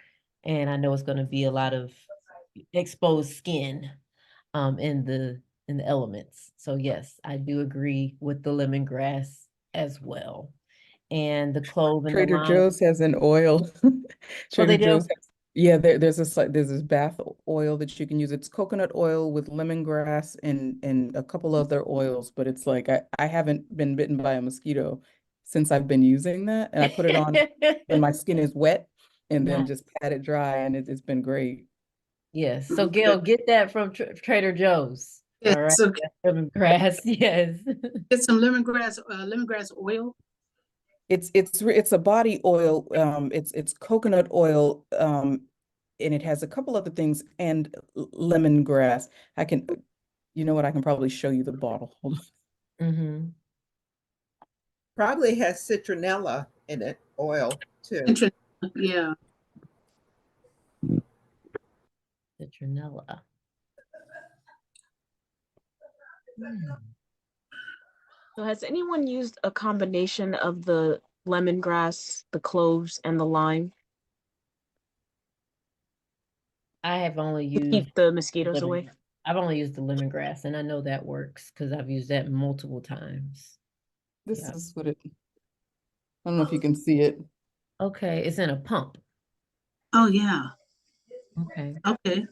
And I know it's going to be a lot of exposed skin in the elements. So yes, I do agree with the lemongrass as well. And the clove and Trader the lime. Joe's has an oil. Trader Joe's there's this bath oil that you can use. It's coconut oil with lemongrass and a couple other oils, but it's like I haven't been bitten by a mosquito since I've been using that, and I put it on when my skin is wet, and then just pat it dry, and it's been great. Yes. So Gail, get that from Trader Joe's. Yes, all right. okay. Lemongrass. Yes. Get some lemongrass oil. It's a body oil. It's coconut oil. And it has a couple other things, and lemongrass. I can probably show you the bottle. Hold on. Probably has citronella in it, oil too. Yeah. Citronella. So has anyone used a combination of the lemongrass, the cloves, and the lime? I have only used keep the mosquitoes away. I've only used the lemongrass, and I know that works because I've used that multiple times. This is what it. I don't know if you can see it. Okay, it's in a pump. Oh yeah. Okay. Okay.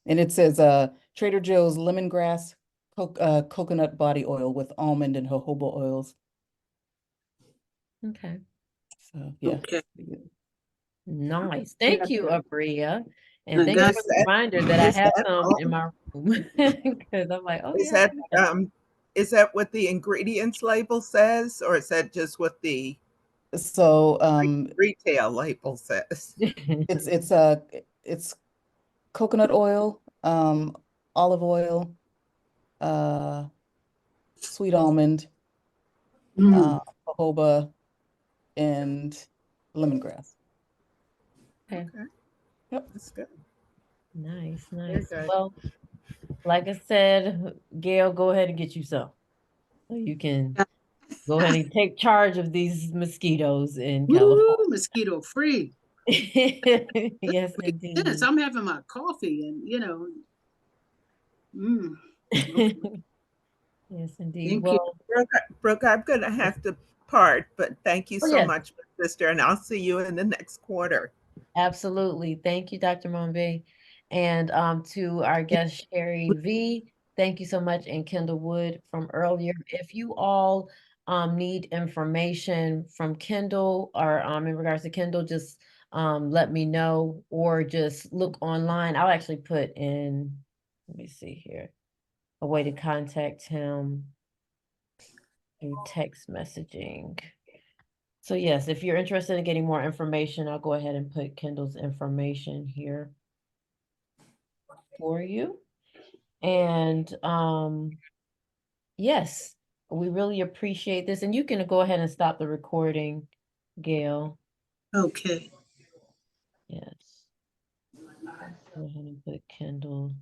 And it says Trader Joe's lemongrass coconut body oil with almond and jojoba oils. Okay. So yeah. Okay. Nice. Thank you, Abria. And thank you for the reminder that I have some in my room. Because I'm like, oh is that what the ingredients label says, or is that just what the So Retail label says. it's coconut oil, olive oil, sweet almond, Mm. jojoba, and lemongrass. Okay. Yep. That's good. Nice, Very nice. good. Well, like I said, Gail, go ahead and get you some. So you can go ahead and take charge of these mosquitoes in Woo, California. mosquito free. Yes, Yes, indeed. I'm having my coffee and, okay. Yes, indeed. Thank you. Well, Brooke, I'm going to have to part, but thank you oh, so yes, much, my sister, and I'll see you in the next quarter. absolutely. Thank you, Dr. Mumbi. And to our guest, Sherri V, thank you so much, and Kendall Wood from earlier. If you all need information from Kendall or in regards to Kendall, just let me know or just look online. I'll actually put in, let me see here, a way to contact him through text messaging. So yes, if you're interested in getting more information, I'll go ahead and put Kendall's information here for you. And yes, we really appreciate this. And you can go ahead and stop the recording, Gail. Okay. Yes. Go ahead and put Kendall.